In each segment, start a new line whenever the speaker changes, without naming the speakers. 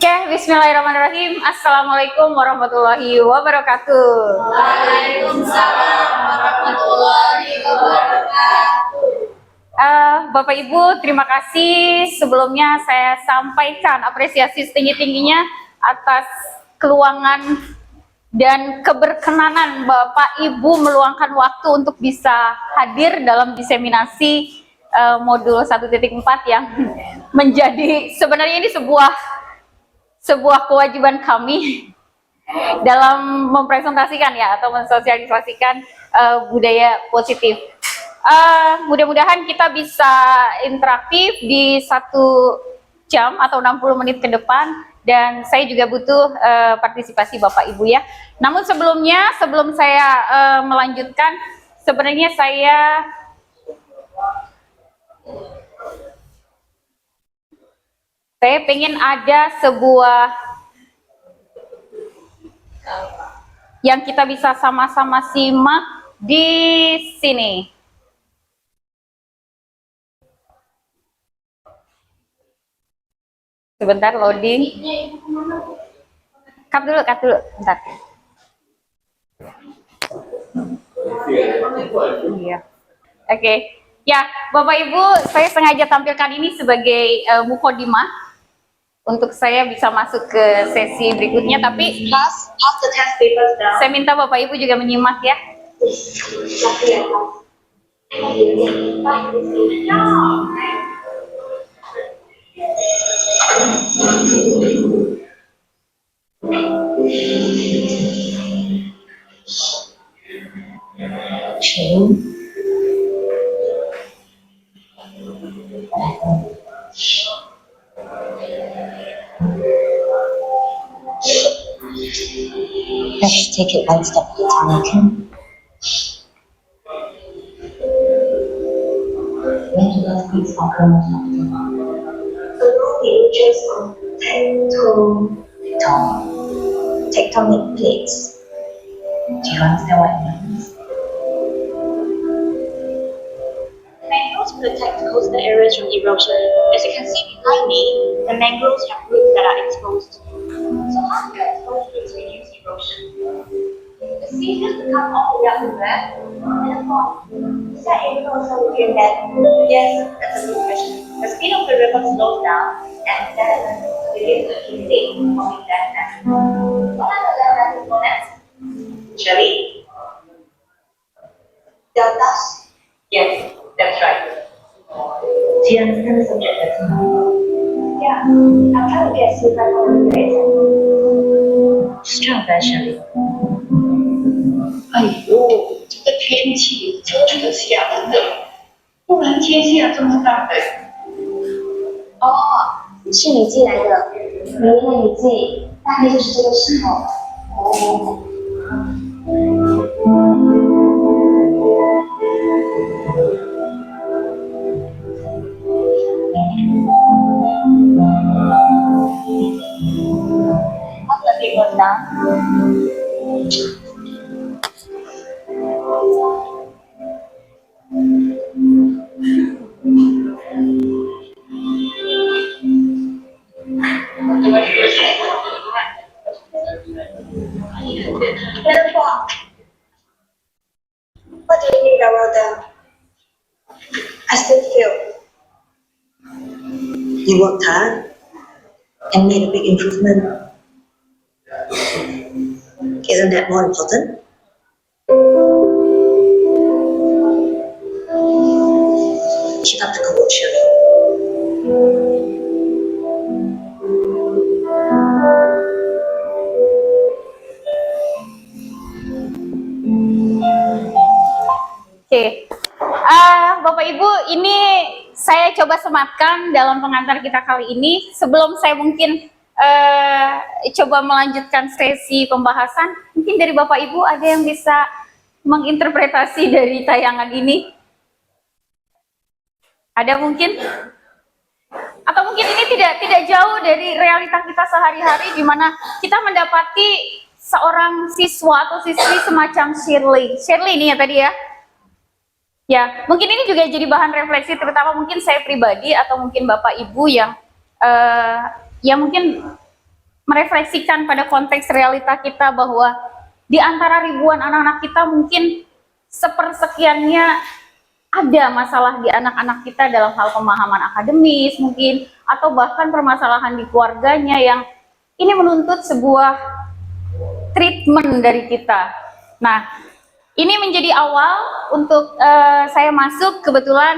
Oke, bismillahirrahmanirrahim. Assalamualaikum warahmatullahi wabarakatuh.
Waalaikumsalam warahmatullahi wabarakatuh.
Bapak Ibu, terima kasih. Sebelumnya saya sampaikan apresiasi setinggi-tingginya atas keluangan dan keberkenanan Bapak Ibu meluangkan waktu untuk bisa hadir dalam diseminasi modul 1.4 yang menjadi sebenarnya ini sebuah kewajiban kami dalam mempresentasikan ya atau mensosialisasikan budaya positif. Mudah-mudahan kita bisa interaktif di 1 jam atau 60 menit ke depan, dan saya juga butuh partisipasi Bapak Ibu ya. Namun sebelum saya melanjutkan, sebenarnya saya pengen ada sebuah yang kita bisa sama-sama simak di sini. Sebentar loading. Cut dulu, bentar. Iya. Oke. Ya, Bapak Ibu, saya sengaja tampilkan ini sebagai mukodimah untuk saya bisa masuk ke sesi berikutnya, tapi saya minta Bapak Ibu juga menyimak ya.
Let's take it one step at a time, okay? When do earthquakes occur most often?
Along the edges of tectonic plates.
Do you understand what it means?
Mangroves protect coastal areas from erosion. As you can see behind me, the mangroves have roots that are exposed. So how do exposed roots reduce erosion? The seed has to come all the way up to there and fall. Is that able to also look that? Yes, that's a good question. The speed of the river slows down, and then begins to accumulate, forming land mass. What are the land mass components? Shelly? Deltas? Yes, that's right.
Do you understand the subject better now?
Yeah, I'm trying to get super confident.
Just try eventually.
哎呦，这个天气真的下的，突然天下这么大的，
哦，是雨季来的，明年的雨季大概就是这个时候。哦。How's the people now? What do you think about them? I still feel.
You worked hard and made a big improvement. Isn't that more important? Keep up the good work, Shirley.
Oke. Bapak Ibu, ini saya coba sematkan dalam pengantar kita kali ini. Sebelum saya mungkin coba melanjutkan sesi pembahasan, mungkin dari Bapak Ibu ada yang bisa menginterpretasi dari tayangan ini? Ada mungkin? Atau mungkin ini tidak jauh dari realita kita sehari-hari, di mana kita mendapati seorang siswa atau siswi semacam Shirley ini ya tadi ya. Ya, mungkin ini juga jadi bahan refleksi, terutama mungkin saya pribadi atau mungkin Bapak Ibu yang mungkin merefleksikan pada konteks realita kita bahwa di antara ribuan anak-anak kita mungkin sepersekiannya ada masalah di anak-anak kita dalam hal pemahaman akademis mungkin, atau bahkan permasalahan di keluarganya yang ini menuntut sebuah treatment dari kita. Nah, ini menjadi awal untuk saya masuk. Kebetulan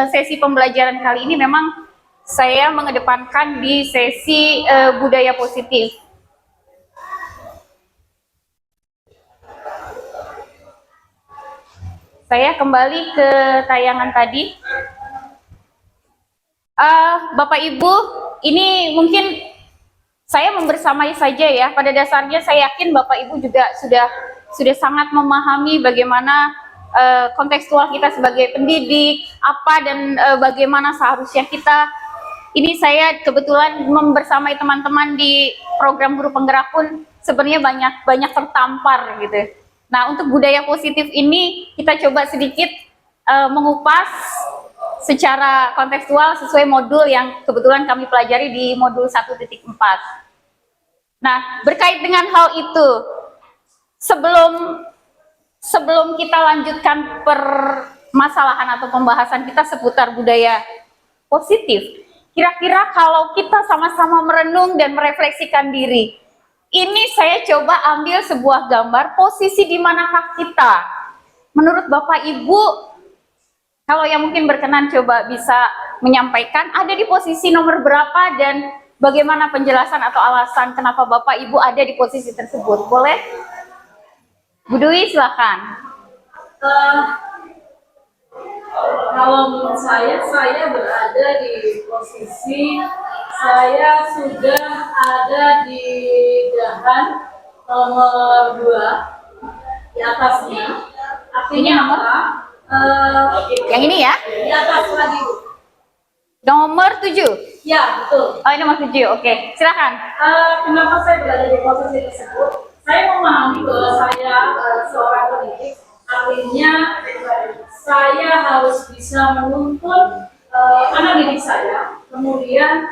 sesi pembelajaran kali ini memang saya mengedepankan di sesi budaya positif. Saya kembali ke tayangan tadi. Bapak Ibu, ini mungkin saya membersamai saja ya. Pada dasarnya saya yakin Bapak Ibu juga sudah sangat memahami bagaimana kontekstual kita sebagai pendidik, apa dan bagaimana seharusnya kita. Ini saya kebetulan membersamai teman-teman di program guru penggerak pun sebenarnya banyak tertampar gitu. Nah, untuk budaya positif ini kita coba sedikit mengupas secara kontekstual sesuai modul yang kebetulan kami pelajari di modul 1.4. Nah, berkait dengan hal itu, sebelum kita lanjutkan permasalahan atau pembahasan kita seputar budaya positif, kira-kira kalau kita sama-sama merenung dan merefleksikan diri, ini saya coba ambil sebuah gambar posisi di manakah kita. Menurut Bapak Ibu, kalau yang mungkin berkenan coba bisa menyampaikan ada di posisi nomor berapa dan bagaimana penjelasan atau alasan kenapa Bapak Ibu ada di posisi tersebut. Boleh? Bu Dwi, silakan.
Kalau menurut saya berada di posisi saya sudah ada di dahan nomor 2 di atasnya. Artinya
Ini nomor?
apa?
Yang ini ya?
Di atas lagi.
Nomor 7.
Ya, betul.
Oh, ini nomor 7. Oke, silakan.
Kenapa saya berada di posisi tersebut? Saya memahami bahwa saya seorang pendidik, artinya saya harus bisa menuntun anak didik saya. Kemudian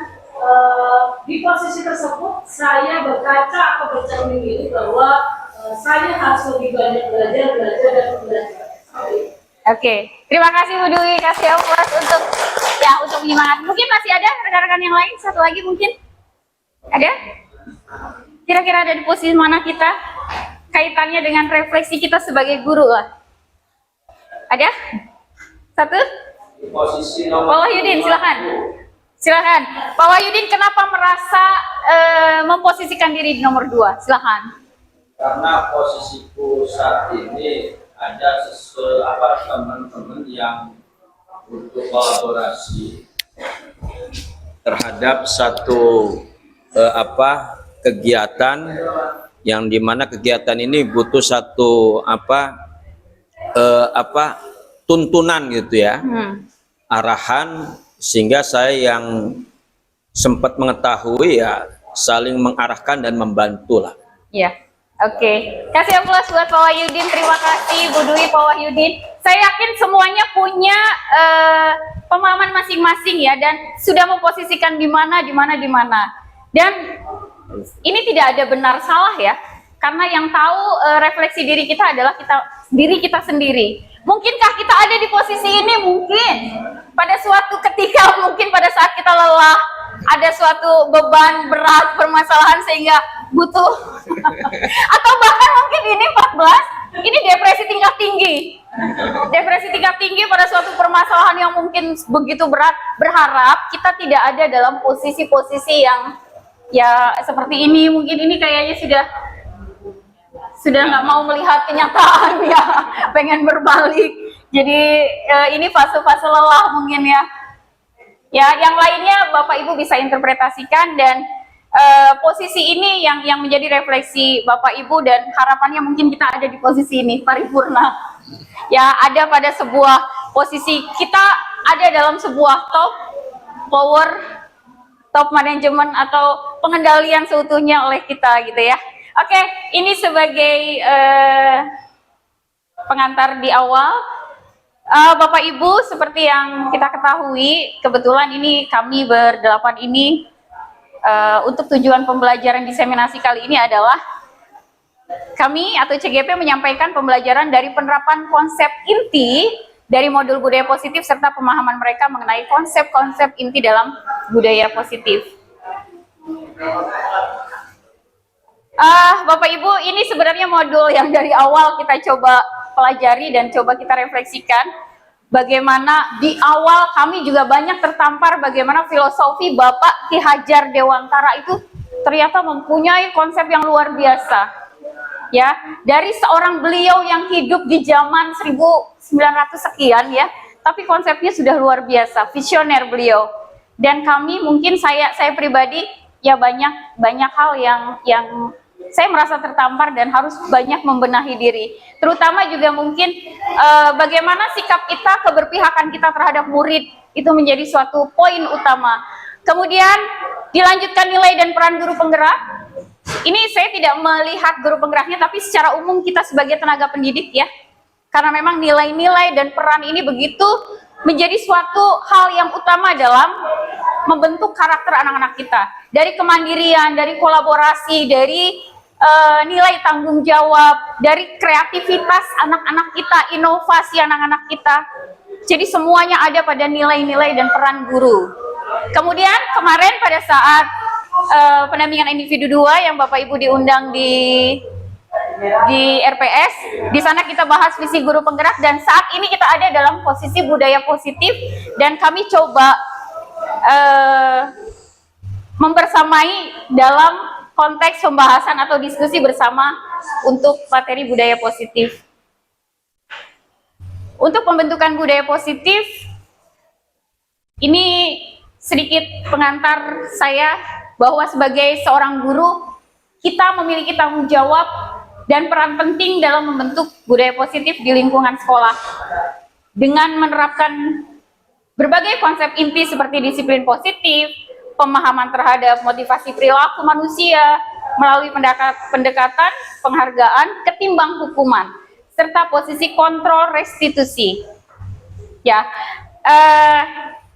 di posisi tersebut saya berkaca atau bercermin diri bahwa saya harus lebih banyak belajar.
Oke, terima kasih Bu Dwi, kasih aplaus untuk menyemangat. Mungkin masih ada rekan-rekan yang lain, satu lagi mungkin ada? Kira-kira ada di posisi mana kita? Kaitannya dengan refleksi kita sebagai guru lah. Ada? Satu?
Posisi
Pak Wahyudin, silakan. Silakan. Pak Wahyudin, kenapa merasa memposisikan diri di nomor 2? Silakan.
Karena posisiku saat ini ada teman-teman yang untuk kolaborasi terhadap satu kegiatan yang dimana kegiatan ini butuh satu tuntunan gitu ya, arahan, sehingga saya yang sempat mengetahui ya saling mengarahkan dan membantu lah.
Iya. Oke, kasih aplaus buat Pak Wahyudin. Terima kasih Bu Dwi, Pak Wahyudin. Saya yakin semuanya punya pemahaman masing-masing ya, dan sudah memposisikan di mana. Dan ini tidak ada benar salah ya, karena yang tahu refleksi diri kita adalah diri kita sendiri. Mungkinkah kita ada di posisi ini? Mungkin. Pada suatu ketika, mungkin pada saat kita lelah, ada suatu beban berat, permasalahan sehingga butuh atau bahkan mungkin ini 14, ini depresi tingkat tinggi. Depresi tingkat tinggi pada suatu permasalahan yang mungkin begitu berat, berharap kita tidak ada dalam posisi-posisi yang ya seperti ini. Mungkin ini kayaknya sudah nggak mau melihat kenyataan ya, pengen berbalik. Jadi ini fase-fase lelah mungkin ya. Ya, yang lainnya Bapak Ibu bisa interpretasikan, dan posisi ini yang menjadi refleksi Bapak Ibu, dan harapannya mungkin kita ada di posisi ini paripurna. Ya, ada pada sebuah posisi, kita ada dalam sebuah top manajemen atau pengendalian seutuhnya oleh kita gitu ya. Oke, ini sebagai pengantar di awal. Bapak Ibu, seperti yang kita ketahui, kebetulan ini kami berdelapan ini untuk tujuan pembelajaran diseminasi kali ini adalah kami atau CGP menyampaikan pembelajaran dari penerapan konsep inti dari modul budaya positif serta pemahaman mereka mengenai konsep-konsep inti dalam budaya positif. Bapak Ibu, ini sebenarnya modul yang dari awal kita coba pelajari dan coba kita refleksikan. Bagaimana di awal kami juga banyak tertampar bagaimana filosofi Bapak Ki Hajar Dewantara itu ternyata mempunyai konsep yang luar biasa. Ya, dari seorang beliau yang hidup di zaman 1900 sekian ya, tapi konsepnya sudah luar biasa, visioner beliau. Dan kami mungkin saya pribadi ya banyak hal yang saya merasa tertampar dan harus banyak membenahi diri. Terutama juga mungkin bagaimana sikap kita, keberpihakan kita terhadap murid itu menjadi suatu poin utama. Kemudian dilanjutkan nilai dan peran guru penggerak. Ini saya tidak melihat guru penggeraknya, tapi secara umum kita sebagai tenaga pendidik ya. Karena memang nilai-nilai dan peran ini begitu menjadi suatu hal yang utama dalam membentuk karakter anak-anak kita. Dari kemandirian, dari kolaborasi, dari nilai tanggung jawab, dari kreativitas anak-anak kita, inovasi anak-anak kita. Jadi semuanya ada pada nilai-nilai dan peran guru. Kemudian kemarin pada saat pendampingan individu 2 yang Bapak Ibu diundang di RPS, di sana kita bahas visi guru penggerak dan saat ini kita ada dalam posisi budaya positif dan kami coba membersamai dalam konteks pembahasan atau diskusi bersama untuk materi budaya positif. Untuk pembentukan budaya positif, ini sedikit pengantar saya bahwa sebagai seorang guru, kita memiliki tanggung jawab dan peran penting dalam membentuk budaya positif di lingkungan sekolah. Dengan menerapkan berbagai konsep inti seperti disiplin positif, pemahaman terhadap motivasi perilaku manusia, melalui pendekatan, penghargaan, ketimbang hukuman, serta posisi kontrol restitusi. Ya,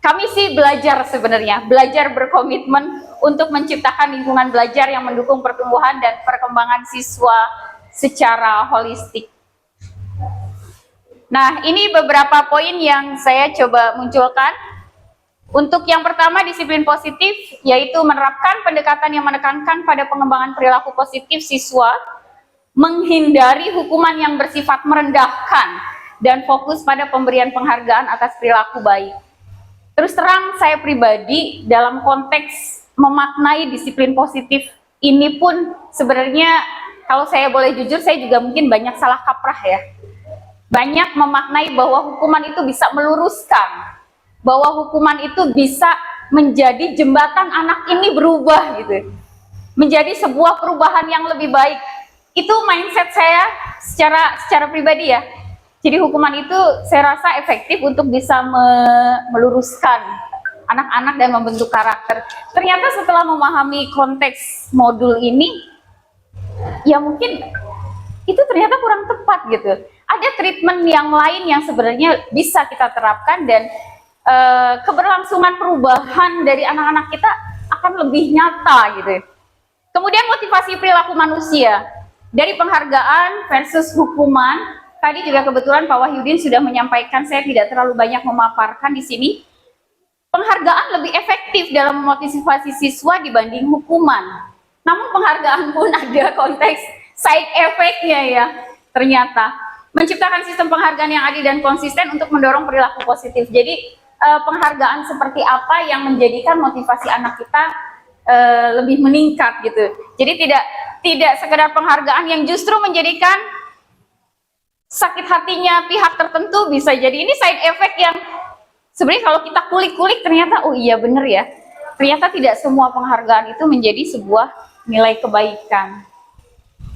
kami sih belajar sebenarnya, belajar berkomitmen untuk menciptakan lingkungan belajar yang mendukung pertumbuhan dan perkembangan siswa secara holistik. Nah, ini beberapa poin yang saya coba munculkan. Untuk yang pertama, disiplin positif, yaitu menerapkan pendekatan yang menekankan pada pengembangan perilaku positif siswa, menghindari hukuman yang bersifat merendahkan, dan fokus pada pemberian penghargaan atas perilaku baik. Terus terang, saya pribadi dalam konteks memaknai disiplin positif ini pun sebenarnya, kalau saya boleh jujur, saya juga mungkin banyak salah kaprah ya. Banyak memaknai bahwa hukuman itu bisa meluruskan, bahwa hukuman itu bisa menjadi jembatan anak ini berubah gitu, menjadi sebuah perubahan yang lebih baik. Itu mindset saya secara pribadi ya. Jadi hukuman itu saya rasa efektif untuk bisa meluruskan anak-anak dan membentuk karakter. Ternyata setelah memahami konteks modul ini, ya mungkin itu ternyata kurang tepat gitu. Ada treatment yang lain yang sebenarnya bisa kita terapkan dan keberlangsungan perubahan dari anak-anak kita akan lebih nyata gitu. Kemudian motivasi perilaku manusia dari penghargaan versus hukuman. Tadi juga kebetulan Pak Wahyudin sudah menyampaikan, saya tidak terlalu banyak memaparkan di sini. Penghargaan lebih efektif dalam memotivasi siswa dibanding hukuman. Namun penghargaan pun ada konteks side effect-nya ya. Ternyata menciptakan sistem penghargaan yang adil dan konsisten untuk mendorong perilaku positif. Jadi penghargaan seperti apa yang menjadikan motivasi anak kita lebih meningkat gitu. Jadi tidak sekedar penghargaan yang justru menjadikan sakit hatinya pihak tertentu bisa jadi. Ini side effect yang sebenarnya kalau kita kulik-kulik ternyata oh iya bener ya. Ternyata tidak semua penghargaan itu menjadi sebuah nilai kebaikan.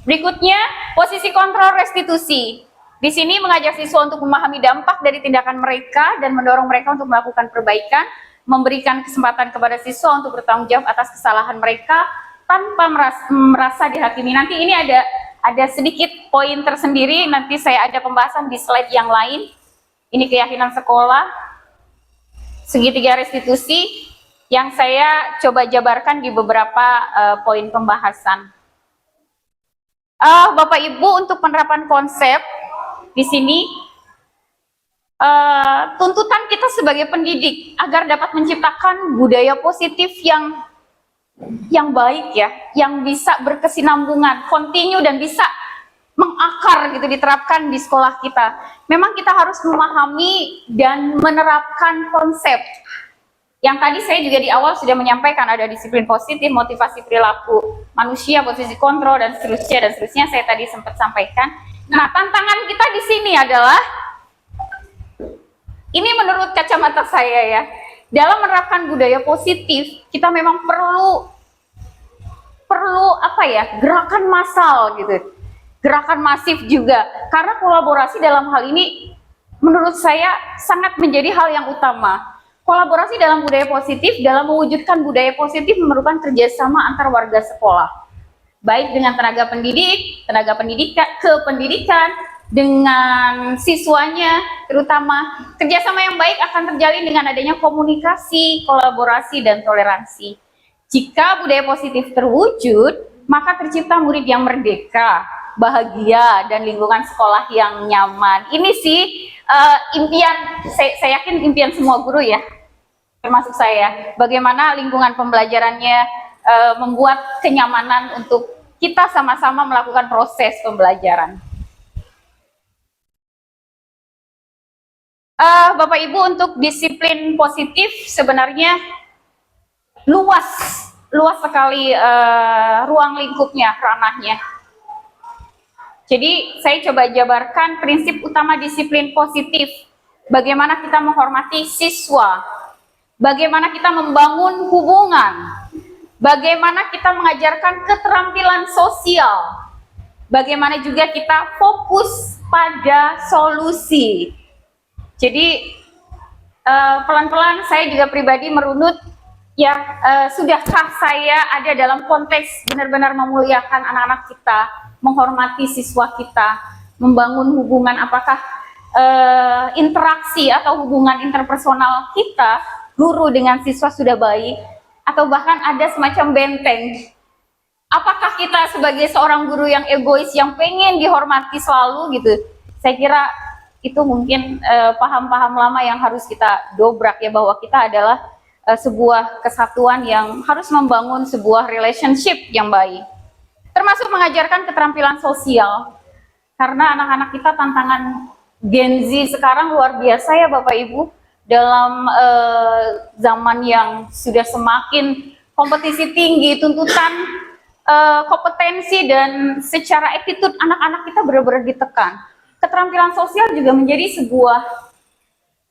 Berikutnya, posisi kontrol restitusi. Di sini mengajak siswa untuk memahami dampak dari tindakan mereka dan mendorong mereka untuk melakukan perbaikan, memberikan kesempatan kepada siswa untuk bertanggung jawab atas kesalahan mereka tanpa merasa dihakimi. Nanti ini ada sedikit poin tersendiri, nanti saya ada pembahasan di slide yang lain. Ini keyakinan sekolah, segitiga restitusi, yang saya coba jabarkan di beberapa poin pembahasan. Bapak Ibu, untuk penerapan konsep di sini, tuntutan kita sebagai pendidik agar dapat menciptakan budaya positif yang baik ya, yang bisa berkesinambungan, kontinu dan bisa mengakar gitu, diterapkan di sekolah kita. Memang kita harus memahami dan menerapkan konsep yang tadi saya juga di awal sudah menyampaikan, ada disiplin positif, motivasi perilaku manusia, posisi kontrol, dan seterusnya saya tadi sempat sampaikan. Nah, tantangan kita di sini adalah, ini menurut kacamata saya ya, dalam menerapkan budaya positif, kita memang perlu apa ya, gerakan massal gitu, gerakan masif juga, karena kolaborasi dalam hal ini menurut saya sangat menjadi hal yang utama. Kolaborasi dalam budaya positif, dalam mewujudkan budaya positif memerlukan kerjasama antar warga sekolah, baik dengan tenaga pendidik, tenaga kependidikan, dengan siswanya, terutama kerjasama yang baik akan terjalin dengan adanya komunikasi, kolaborasi, dan toleransi. Jika budaya positif terwujud, maka tercipta murid yang merdeka, bahagia, dan lingkungan sekolah yang nyaman. Ini sih impian, saya yakin impian semua guru ya, termasuk saya. Bagaimana lingkungan pembelajarannya membuat kenyamanan untuk kita sama-sama melakukan proses pembelajaran. Bapak Ibu, untuk disiplin positif sebenarnya luas sekali ruang lingkupnya, ranahnya. Jadi saya coba jabarkan prinsip utama disiplin positif. Bagaimana kita menghormati siswa, bagaimana kita membangun hubungan, bagaimana kita mengajarkan keterampilan sosial, bagaimana juga kita fokus pada solusi. Jadi pelan-pelan saya juga pribadi merunut, ya sudahkah saya ada dalam konteks benar-benar memuliakan anak-anak kita, menghormati siswa kita, membangun hubungan, apakah interaksi atau hubungan interpersonal kita, guru dengan siswa sudah baik, atau bahkan ada semacam benteng. Apakah kita sebagai seorang guru yang egois, yang pengen dihormati selalu gitu? Saya kira itu mungkin paham-paham lama yang harus kita dobrak ya, bahwa kita adalah sebuah kesatuan yang harus membangun sebuah relationship yang baik. Termasuk mengajarkan keterampilan sosial, karena anak-anak kita tantangan Gen Z sekarang luar biasa ya Bapak Ibu, dalam zaman yang sudah semakin kompetisi tinggi, tuntutan kompetensi dan secara attitude anak-anak kita benar-benar ditekan. Keterampilan sosial juga menjadi sebuah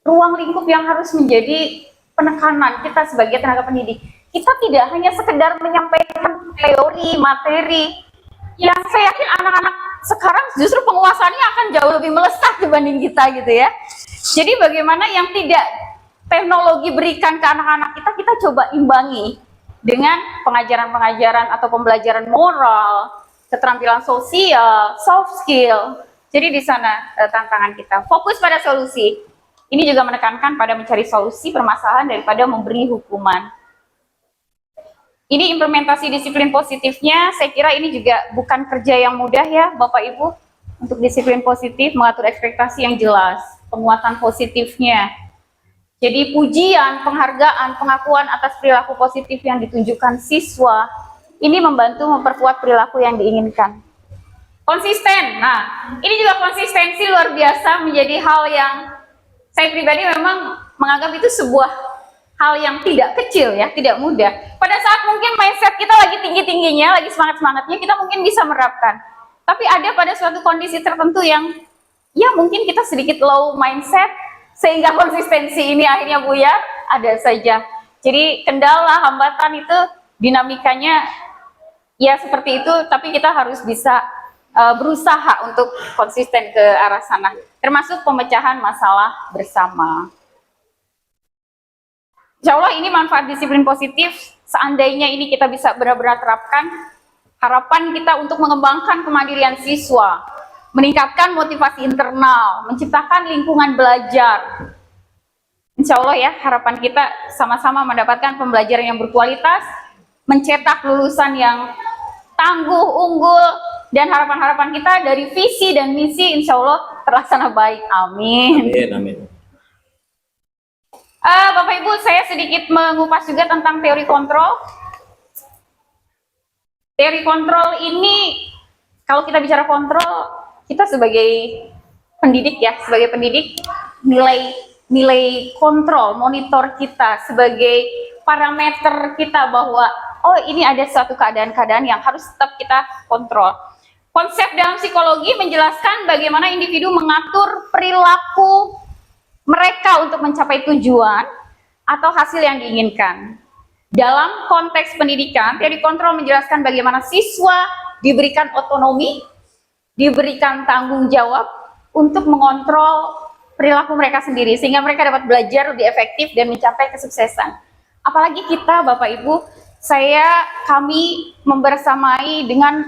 ruang lingkup yang harus menjadi penekanan kita sebagai tenaga pendidik. Kita tidak hanya sekedar menyampaikan teori, materi, yang saya yakin anak-anak sekarang justru penguasaannya akan jauh lebih melesat dibanding kita gitu ya. Jadi bagaimana yang tidak teknologi berikan ke anak-anak kita coba imbangi dengan pengajaran-pengajaran atau pembelajaran moral, keterampilan sosial, soft skill. Jadi di sana tantangan kita. Fokus pada solusi. Ini juga menekankan pada mencari solusi permasalahan daripada memberi hukuman. Ini implementasi disiplin positifnya, saya kira ini juga bukan kerja yang mudah ya Bapak Ibu. Untuk disiplin positif, mengatur ekspektasi yang jelas, penguatan positifnya. Jadi pujian, penghargaan, pengakuan atas perilaku positif yang ditunjukkan siswa, ini membantu memperkuat perilaku yang diinginkan. Konsisten, nah ini juga konsistensi luar biasa menjadi hal yang saya pribadi memang menganggap itu sebuah hal yang tidak kecil ya, tidak mudah. Pada saat mungkin mindset kita lagi tinggi-tingginya, lagi semangat-semangatnya, kita mungkin bisa menerapkan. Tapi ada pada suatu kondisi tertentu yang ya mungkin kita sedikit low mindset, sehingga konsistensi ini akhirnya buyar, ada saja. Jadi kendala, hambatan itu dinamikanya ya seperti itu, tapi kita harus bisa berusaha untuk konsisten ke arah sana. Termasuk pemecahan masalah bersama. Insya Allah ini manfaat disiplin positif, seandainya ini kita bisa benar-benar terapkan, harapan kita untuk mengembangkan kemandirian siswa, meningkatkan motivasi internal, menciptakan lingkungan belajar Insya Allah ya, harapan kita sama-sama mendapatkan pembelajaran yang berkualitas, mencetak lulusan yang tangguh, unggul, dan harapan-harapan kita dari visi dan misi insya Allah terlaksana baik. Amin.
Amin, amin.
Bapak Ibu, saya sedikit mengupas juga tentang teori kontrol. Teori kontrol ini, kalau kita bicara kontrol, kita sebagai pendidik ya, sebagai pendidik, nilai kontrol, monitor kita sebagai parameter kita bahwa oh ini ada suatu keadaan-keadaan yang harus tetap kita kontrol. Konsep dalam psikologi menjelaskan bagaimana individu mengatur perilaku mereka untuk mencapai tujuan atau hasil yang diinginkan. Dalam konteks pendidikan, teori kontrol menjelaskan bagaimana siswa diberikan otonomi, diberikan tanggung jawab untuk mengontrol perilaku mereka sendiri sehingga mereka dapat belajar lebih efektif dan mencapai kesuksesan. Apalagi kita Bapak Ibu, kami membersamai dengan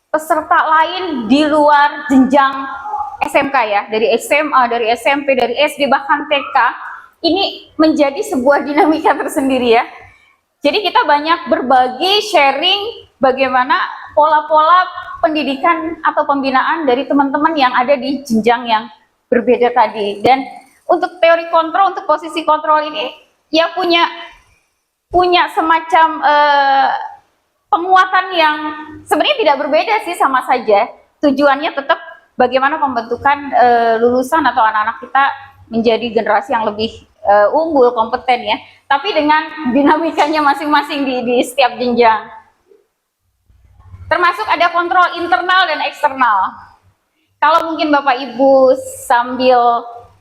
peserta lain di luar jenjang SMK ya, dari SMA, dari SMP, dari SD, bahkan TK. Ini menjadi sebuah dinamika tersendiri ya. Jadi kita banyak berbagi, sharing bagaimana pola-pola pendidikan atau pembinaan dari teman-teman yang ada di jenjang yang berbeda tadi. Dan untuk teori kontrol, untuk posisi kontrol ini ya punya semacam penguatan yang sebenarnya tidak berbeda sih, sama saja. Tujuannya tetap bagaimana pembentukan lulusan atau anak-anak kita menjadi generasi yang lebih unggul, kompeten ya. Tapi dengan dinamikanya masing-masing di setiap jenjang. Termasuk ada kontrol internal dan eksternal. Kalau mungkin Bapak Ibu sambil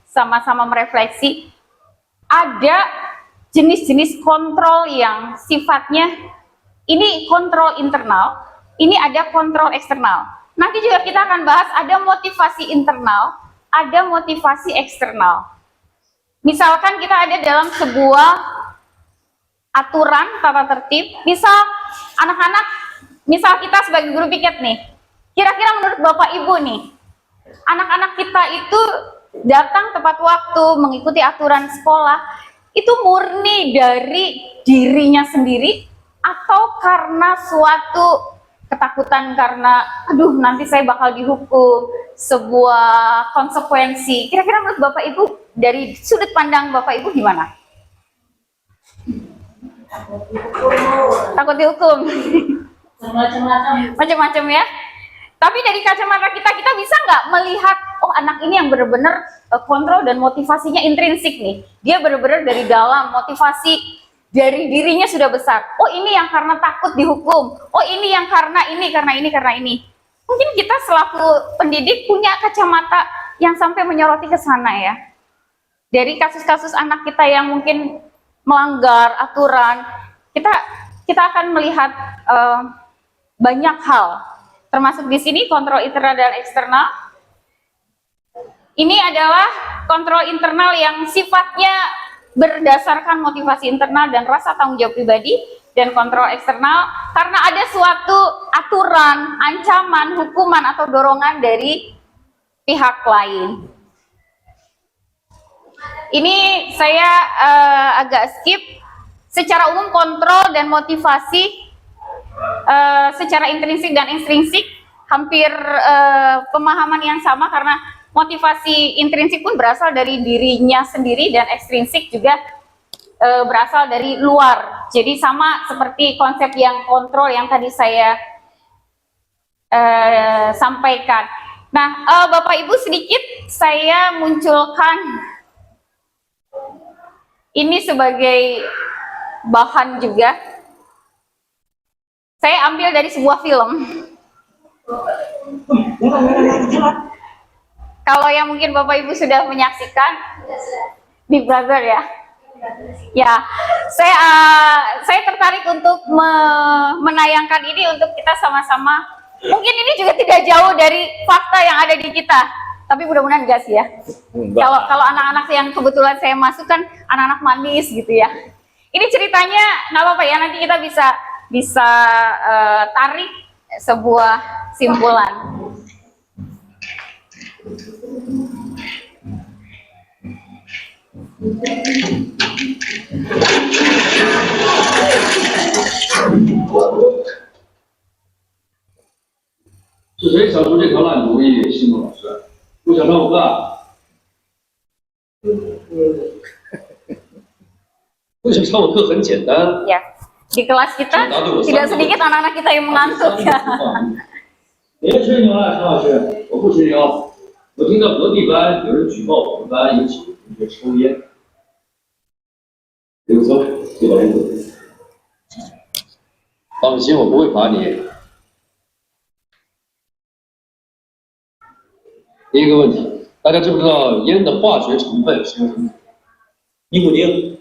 sama-sama merefleksi, ada jenis-jenis kontrol yang sifatnya ini kontrol internal, ini ada kontrol eksternal. Nanti juga kita akan bahas ada motivasi internal, ada motivasi eksternal. Misalkan kita ada dalam sebuah aturan tata tertib, misal anak-anak, misal kita sebagai guru piket nih, kira-kira menurut Bapak Ibu nih, anak-anak kita itu datang tepat waktu, mengikuti aturan sekolah, itu murni dari dirinya sendiri atau karena suatu ketakutan karena aduh nanti saya bakal dihukum, sebuah konsekuensi. Kira-kira menurut Bapak Ibu dari sudut pandang Bapak Ibu gimana? Takut dihukum. Macam-macam ya. Tapi dari kacamata kita bisa nggak melihat oh anak ini yang benar-benar kontrol dan motivasinya intrinsik nih. Dia benar-benar dari dalam, motivasi dari dirinya sudah besar. Oh ini yang karena takut dihukum. Oh ini yang karena ini. Mungkin kita selaku pendidik punya kacamata yang sampai menyoroti ke sana ya. Dari kasus-kasus anak kita yang mungkin melanggar aturan, kita akan melihat banyak hal. Termasuk di sini kontrol internal dan eksternal. Ini adalah kontrol internal yang sifatnya berdasarkan motivasi internal dan rasa tanggung jawab pribadi, dan kontrol eksternal karena ada suatu aturan, ancaman, hukuman atau dorongan dari pihak lain. Ini saya agak skip. Secara umum kontrol dan motivasi secara intrinsik dan ekstrinsik hampir pemahaman yang sama, karena motivasi intrinsik pun berasal dari dirinya sendiri dan ekstrinsik juga berasal dari luar. Jadi sama seperti konsep yang kontrol yang tadi saya sampaikan. Nah, Bapak Ibu, sedikit saya munculkan ini sebagai bahan juga. Saya ambil dari sebuah film. Kalau yang mungkin Bapak Ibu sudah menyaksikan, Big Brother ya. Ya, saya tertarik untuk menayangkan ini untuk kita sama-sama. Mungkin ini juga tidak jauh dari fakta yang ada di kita, tapi mudah-mudahan enggak sih ya. Kalau anak-anak yang kebetulan saya masukkan anak-anak manis gitu ya. Ini ceritanya nggak apa-apa ya, nanti kita bisa tarik sebuah simpulan.
是谁想出这条烂主意？西木老师，不想让我干？为什么上我课很简单？
Ya, di kelas kita tidak sedikit anak-anak kita yang mengantuk ya.
别吹牛了，陈老师，我不吹牛。我听到隔壁班有人举报我们班有几个同学抽烟。刘松，这把路子。放心，我不会罚你。第一个问题，大家知不知道烟的化学成分是由什么？
尼古丁、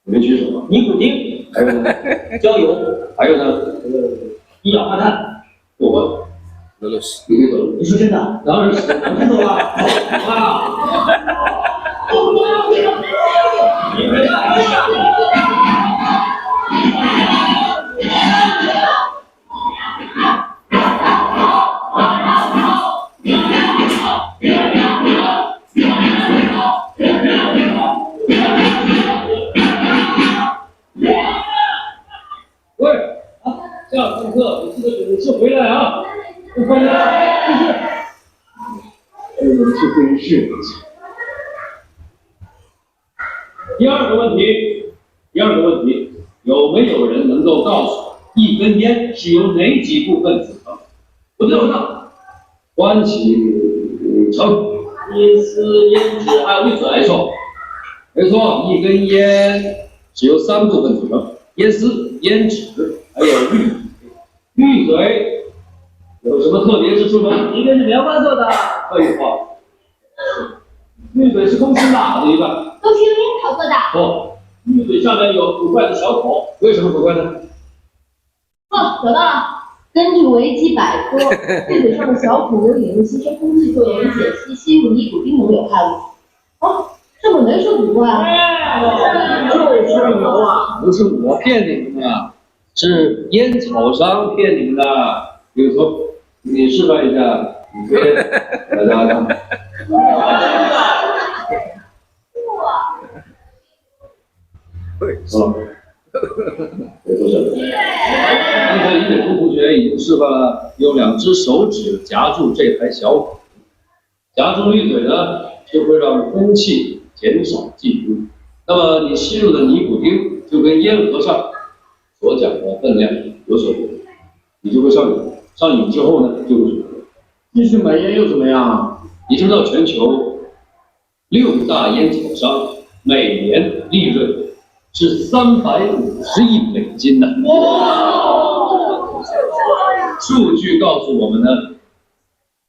你们举手吗？
尼古丁、
还有呢？
焦油、
还有呢？
一氧化碳。
我问。
Lulus.
你可以走了。
你说真的？
当然是。
我先走了。哇！喂，下上课，你记得准时回来啊！不回来，继续。去会议室。第二个问题，有没有人能够告诉我，一根烟是由哪几部分组成？不对，关起成因丝、烟脂还有滤嘴。没错，一根烟是由3部分组成：烟丝、烟脂还有滤嘴。滤嘴有什么特别之处吗？一根是棉花做的。废话，滤嘴是空气打的一个。
都是用烟草做的。
错，滤嘴上面有古怪的小孔，为什么古怪呢？
哦，找到了。根据维基百科，滤嘴上的小孔有引入吸收空气作用，以减稀吸入尼古丁等有害物。哦，这本没说古怪啊。
就是牛啊！不是我骗你们的，是烟草商骗你们的。比如说，你示范一下，你吹，大家看。好，别出声。刚才李美同学已经示范了，用2只手指夹住这台小孔，夹住滤嘴呢，就会让空气减少进入。那么你吸入的尼古丁就跟烟盒上所讲的分量有所不同，你就会上瘾。上瘾之后呢，就会什么？继续买烟又怎么样？你知道全球6大烟草商每年利润是350亿美金呢。数据告诉我们呢，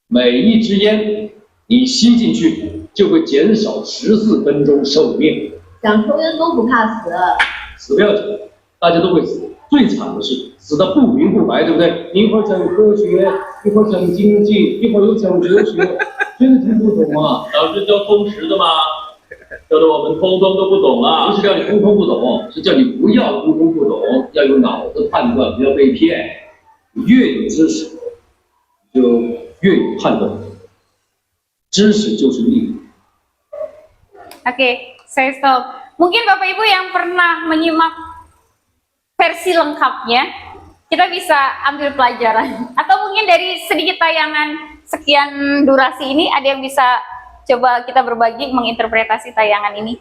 每一支烟你吸进去就会减少14分钟寿命。
想抽烟都不怕死。
死不要紧，大家都会死。最惨的是死的不明不白，对不对？一会儿讲科学，一会儿讲经济，一会儿又讲哲学，真的听不懂啊！
老师教通识的吗？教的我们通通都不懂了。
不是叫你通通不懂，是叫你不要通通不懂，要有脑子判断，不要被骗。你越有知识，就越有判断。知识就是力量。
Oke, saya stop. Mungkin Bapak Ibu yang pernah menyimak versi lengkapnya, kita bisa ambil pelajaran. Atau mungkin dari sedikit tayangan sekian durasi ini, ada yang bisa coba kita berbagi menginterpretasi tayangan ini.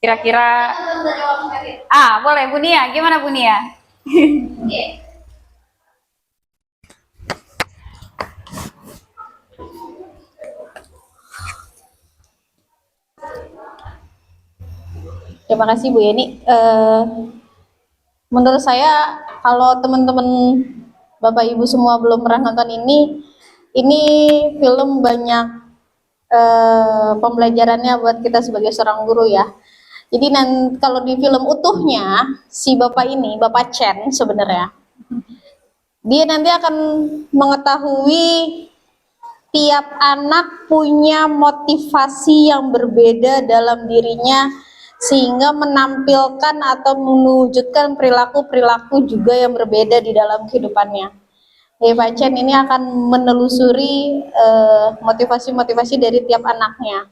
Kira-kira, boleh Bu Nia, gimana Bu Nia?
Terima kasih Bu Yeni. Menurut saya kalau teman-teman Bapak Ibu semua belum pernah nonton ini film banyak pembelajarannya buat kita sebagai seorang guru ya. Jadi kalau di film utuhnya si Bapak ini, Bapak Chen sebenarnya, dia nanti akan mengetahui tiap anak punya motivasi yang berbeda dalam dirinya, sehingga menampilkan atau mewujudkan perilaku-perilaku juga yang berbeda di dalam kehidupannya. Jadi Pak Chen ini akan menelusuri motivasi-motivasi dari tiap anaknya.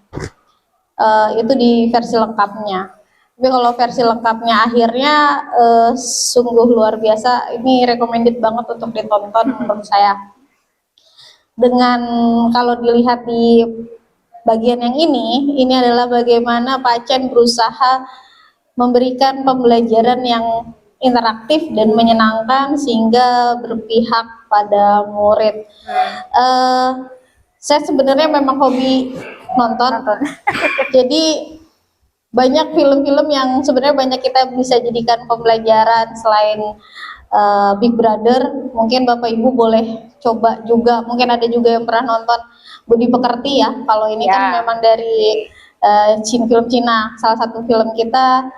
itu di versi lengkapnya. Tapi kalau versi lengkapnya akhirnya sungguh luar biasa. Ini recommended banget untuk ditonton menurut saya. Dengan kalau dilihat di bagian yang ini adalah bagaimana Pak Chen berusaha memberikan pembelajaran yang interaktif dan menyenangkan sehingga berpihak pada murid. Saya sebenarnya memang hobi nonton. Jadi banyak film-film yang sebenarnya banyak kita bisa jadikan pembelajaran selain Big Brother. Mungkin Bapak Ibu boleh coba juga, mungkin ada juga yang pernah nonton Budi Pekerti ya. Kalau ini kan memang dari film Cina, salah satu film kita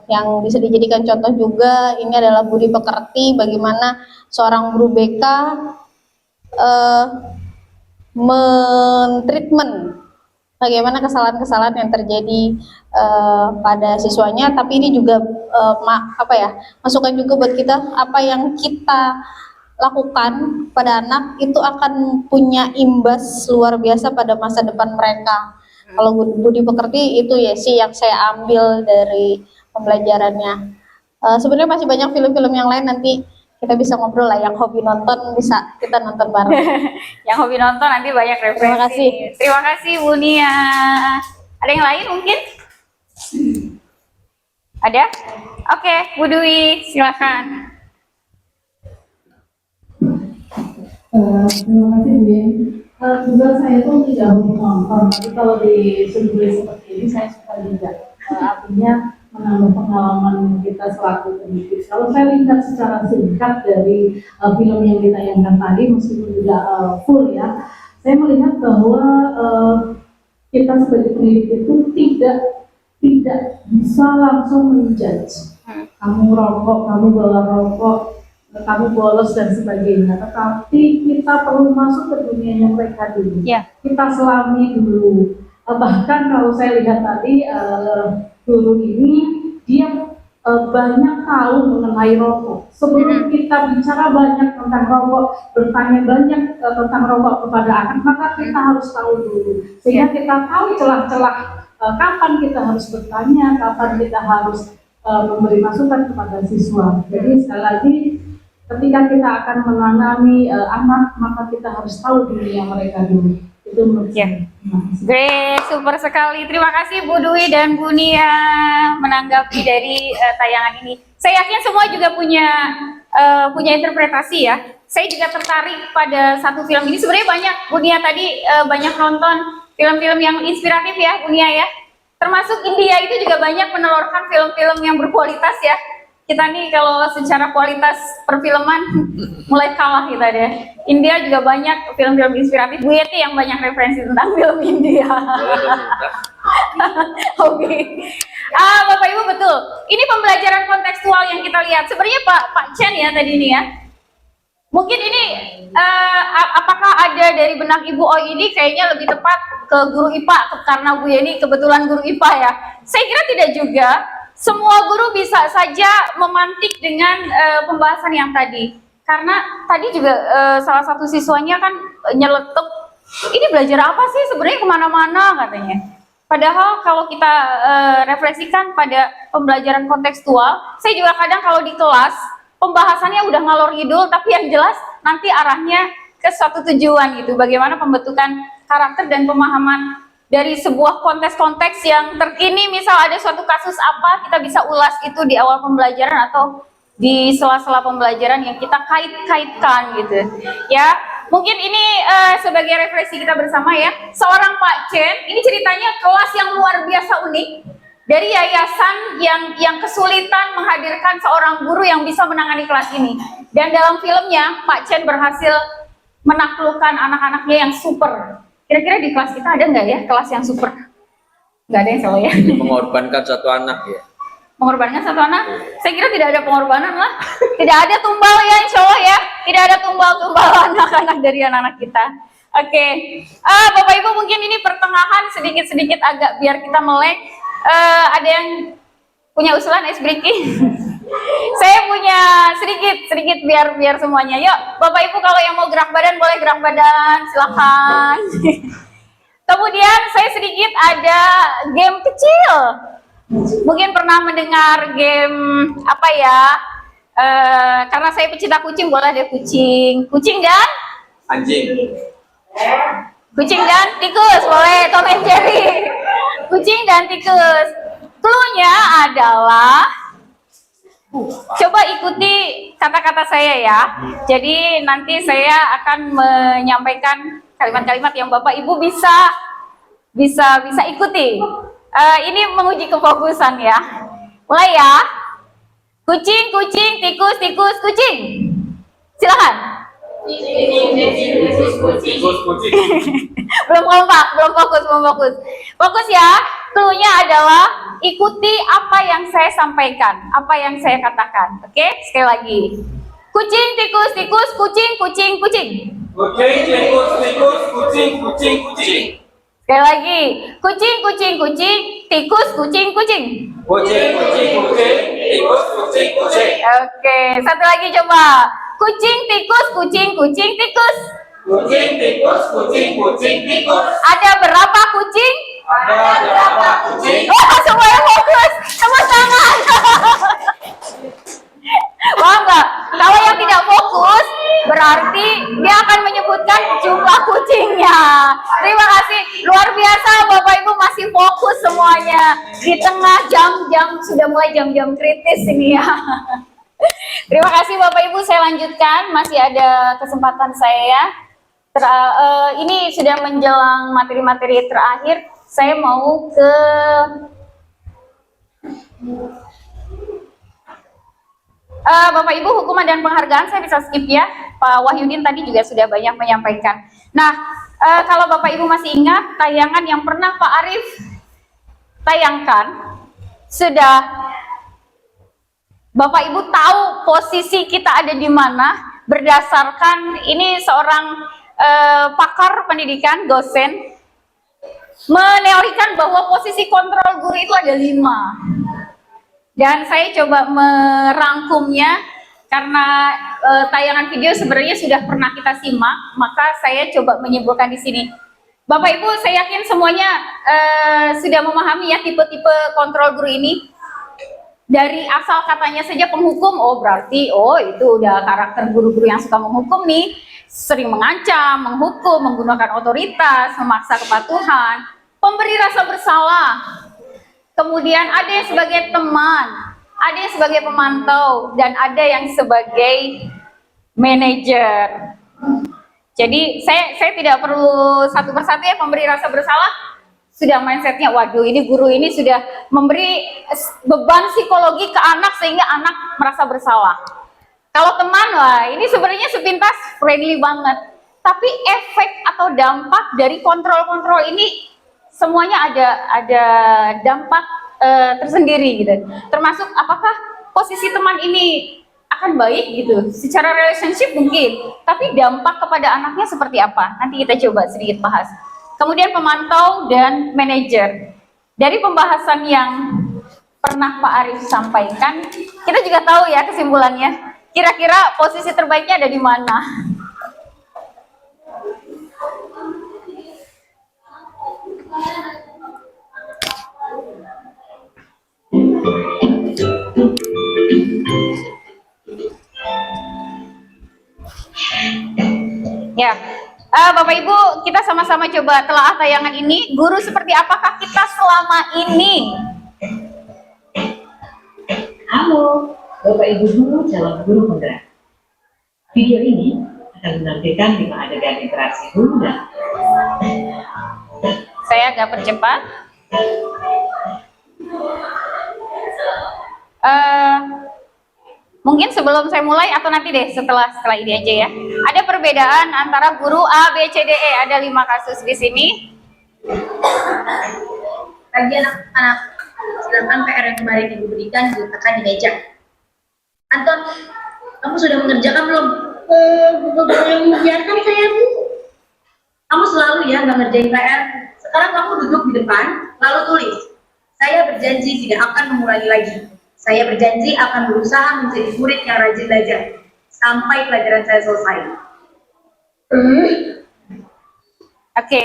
yang bisa dijadikan contoh juga. Ini adalah Budi Pekerti, bagaimana seorang guru BK mentreatment bagaimana kesalahan-kesalahan yang terjadi pada siswanya, tapi ini juga masukan juga buat kita, apa yang kita lakukan pada anak itu akan punya imbas luar biasa pada masa depan mereka. Kalau Budi Pekerti itu ya sih yang saya ambil dari pembelajarannya. Sebenarnya masih banyak film-film yang lain, nanti kita bisa ngobrol lah. Yang hobi nonton bisa kita nonton bareng.
Yang hobi nonton nanti banyak referensi.
Terima kasih.
Terima kasih Bu Nia. Ada yang lain mungkin? Ada? Oke, Bu Dwi silakan.
Terima kasih Bu Yen. Juga saya tuh tidak hobi nonton, tapi kalau disuruh seperti ini saya suka juga. Artinya menambah pengalaman kita selaku pendidik. Kalau saya lihat secara singkat dari film yang ditayangkan tadi, meskipun tidak full ya, saya melihat bahwa kita sebagai pendidik itu tidak bisa langsung menjudge. Kamu rokok, kamu bawa rokok, kamu bolos dan sebagainya. Tetapi kita perlu masuk ke dunianya mereka dulu. Kita selami dulu. Bahkan kalau saya lihat tadi guru ini dia banyak tahu mengenai rokok. Sebelum kita bicara banyak tentang rokok, bertanya banyak tentang rokok kepada anak, maka kita harus tahu dulu. Sehingga kita tahu celah-celah kapan kita harus bertanya, kapan kita harus memberi masukan kepada siswa. Jadi sekali lagi, ketika kita akan menangani anak, maka kita harus tahu dunia mereka dulu. Itu menurut saya.
Great, super sekali. Terima kasih Bu Dwi dan Bu Nia menanggapi dari tayangan ini. Saya yakin semua juga punya interpretasi ya. Saya juga tertarik pada satu film ini. Sebenarnya banyak, Bu Nia tadi banyak nonton film-film yang inspiratif ya, Bu Nia ya. Termasuk India itu juga banyak menelurkan film-film yang berkualitas ya. Kita nih kalau secara kualitas perfilman mulai kalah kita deh. India juga banyak film-film inspiratif. Bu Yeti yang banyak referensi tentang film India. Oke. Bapak Ibu betul. Ini pembelajaran kontekstual yang kita lihat. Sebenarnya Pak Chen ya tadi ini ya. Mungkin ini apakah ada dari benak Ibu, oh ini kayaknya lebih tepat ke guru IPA karena Bu Yeni kebetulan guru IPA ya. Saya kira tidak juga. Semua guru bisa saja memantik dengan pembahasan yang tadi. Karena tadi juga salah satu siswanya kan nyeletuk, ini belajar apa sih sebenarnya kemana-mana katanya. Padahal kalau kita refleksikan pada pembelajaran kontekstual, saya juga kadang kalau di kelas, pembahasannya udah ngalor ngidul, tapi yang jelas nanti arahnya ke suatu tujuan gitu. Bagaimana pembentukan karakter dan pemahaman dari sebuah konteks-konteks yang terkini, misal ada suatu kasus apa, kita bisa ulas itu di awal pembelajaran atau di sela-sela pembelajaran yang kita kait-kaitkan gitu. Ya, mungkin ini sebagai refleksi kita bersama ya. Seorang Pak Chen, ini ceritanya kelas yang luar biasa unik dari yayasan yang kesulitan menghadirkan seorang guru yang bisa menangani kelas ini. Dan dalam filmnya Pak Chen berhasil menaklukkan anak-anaknya yang super. Kira-kira di kelas kita ada nggak ya kelas yang super? Nggak ada yang salah ya?
Mengorbankan satu anak ya.
Mengorbankan satu anak? Saya kira tidak ada pengorbanan lah. Tidak ada tumbal ya, insya Allah ya. Tidak ada tumbal-tumbal anak-anak dari anak-anak kita. Oke. Bapak Ibu mungkin ini pertengahan sedikit-sedikit agak biar kita melek. Ada yang punya usulan ice breaking? Saya punya sedikit biar semuanya. Yuk, Bapak Ibu kalau yang mau gerak badan boleh gerak badan, silakan. Kemudian saya sedikit ada game kecil. Mungkin pernah mendengar game apa ya? Karena saya pecinta kucing, boleh ada kucing dan
Anjing.
kucing dan tikus, boleh Tom and Jerry. Kucing dan tikus. Clue-nya adalah, coba ikuti kata-kata saya ya. Jadi nanti saya akan menyampaikan kalimat-kalimat yang Bapak Ibu bisa ikuti. Ini menguji kefokusan ya. Mulai ya. Kucing, kucing, tikus, tikus, kucing. Silakan. Belum kompak, belum fokus. Fokus ya. Clue-nya adalah ikuti apa yang saya sampaikan, apa yang saya katakan. Oke, sekali lagi. Kucing, tikus, tikus, kucing, kucing, kucing.
Kucing, tikus, tikus, kucing, kucing, kucing.
Sekali lagi. Kucing, kucing, kucing, tikus, kucing, kucing.
Kucing, kucing, kucing, tikus, kucing, kucing.
Oke, satu lagi coba. Kucing, tikus, kucing, kucing, tikus.
Kucing, tikus, kucing, kucing, tikus.
Ada berapa kucing?
Ada berapa kucing?
Wah, semuanya fokus. Tepuk tangan. Paham nggak? Kalau yang tidak fokus, berarti dia akan menyebutkan jumlah kucingnya. Terima kasih. Luar biasa, Bapak Ibu masih fokus semuanya. Di tengah jam-jam, sudah mulai jam-jam kritis ini ya. Terima kasih Bapak Ibu, saya lanjutkan. Masih ada kesempatan saya. Ini sudah menjelang materi-materi terakhir. Saya mau ke Bapak Ibu, hukuman dan penghargaan saya bisa skip ya. Pak Wahyudin tadi juga sudah banyak menyampaikan. Nah, kalau Bapak Ibu masih ingat tayangan yang pernah Pak Arief tayangkan, sudah Bapak Ibu tahu posisi kita ada di mana berdasarkan ini seorang pakar pendidikan, dosen, meneorikan bahwa posisi kontrol guru itu ada 5. Dan saya coba merangkumnya karena tayangan video sebenarnya sudah pernah kita simak, maka saya coba menyimpulkan di sini. Bapak Ibu, saya yakin semuanya sudah memahami ya tipe-tipe kontrol guru ini. Dari asal katanya saja penghukum, oh berarti itu udah karakter guru-guru yang suka menghukum nih, sering mengancam, menghukum, menggunakan otoritas, memaksa kepatuhan, pemberi rasa bersalah. Kemudian ada yang sebagai teman, ada yang sebagai pemantau, dan ada yang sebagai manajer. Jadi saya tidak perlu satu persatu ya pemberi rasa bersalah. Sudah mindsetnya, waduh ini guru ini sudah memberi beban psikologi ke anak sehingga anak merasa bersalah. Kalau teman, wah ini sebenarnya sepintas friendly banget. Tapi efek atau dampak dari kontrol-kontrol ini semuanya ada dampak tersendiri gitu. Termasuk apakah posisi teman ini akan baik gitu. Secara relationship mungkin, tapi dampak kepada anaknya seperti apa? Nanti kita coba sedikit bahas. Kemudian pemantau dan manajer. Dari pembahasan yang pernah Pak Arief sampaikan, kita juga tahu ya kesimpulannya. Kira-kira posisi terbaiknya ada di mana? Ya, Bapak Ibu, kita sama-sama coba telaah tayangan ini. Guru seperti apakah kita selama ini?
Halo, Bapak Ibu guru calon guru penggerak. Video ini akan menampilkan 5 adegan interaksi guru dan
Saya agak percepat. Mungkin sebelum saya mulai atau nanti deh setelah ini aja ya. Ada perbedaan antara guru A, B, C, D, E. Ada 5 kasus di sini.
Bagi anak-anak, silakan PR yang kemarin ibu berikan diletakkan di meja. Anton, kamu sudah mengerjakan belum? Belum mengerjakan saya, Bu. Kamu selalu ya nggak ngerjain PR. Sekarang kamu duduk di depan, lalu tulis. Saya berjanji tidak akan mengulangi lagi. Saya berjanji akan berusaha menjadi murid yang rajin belajar sampai pelajaran saya selesai.
Oke.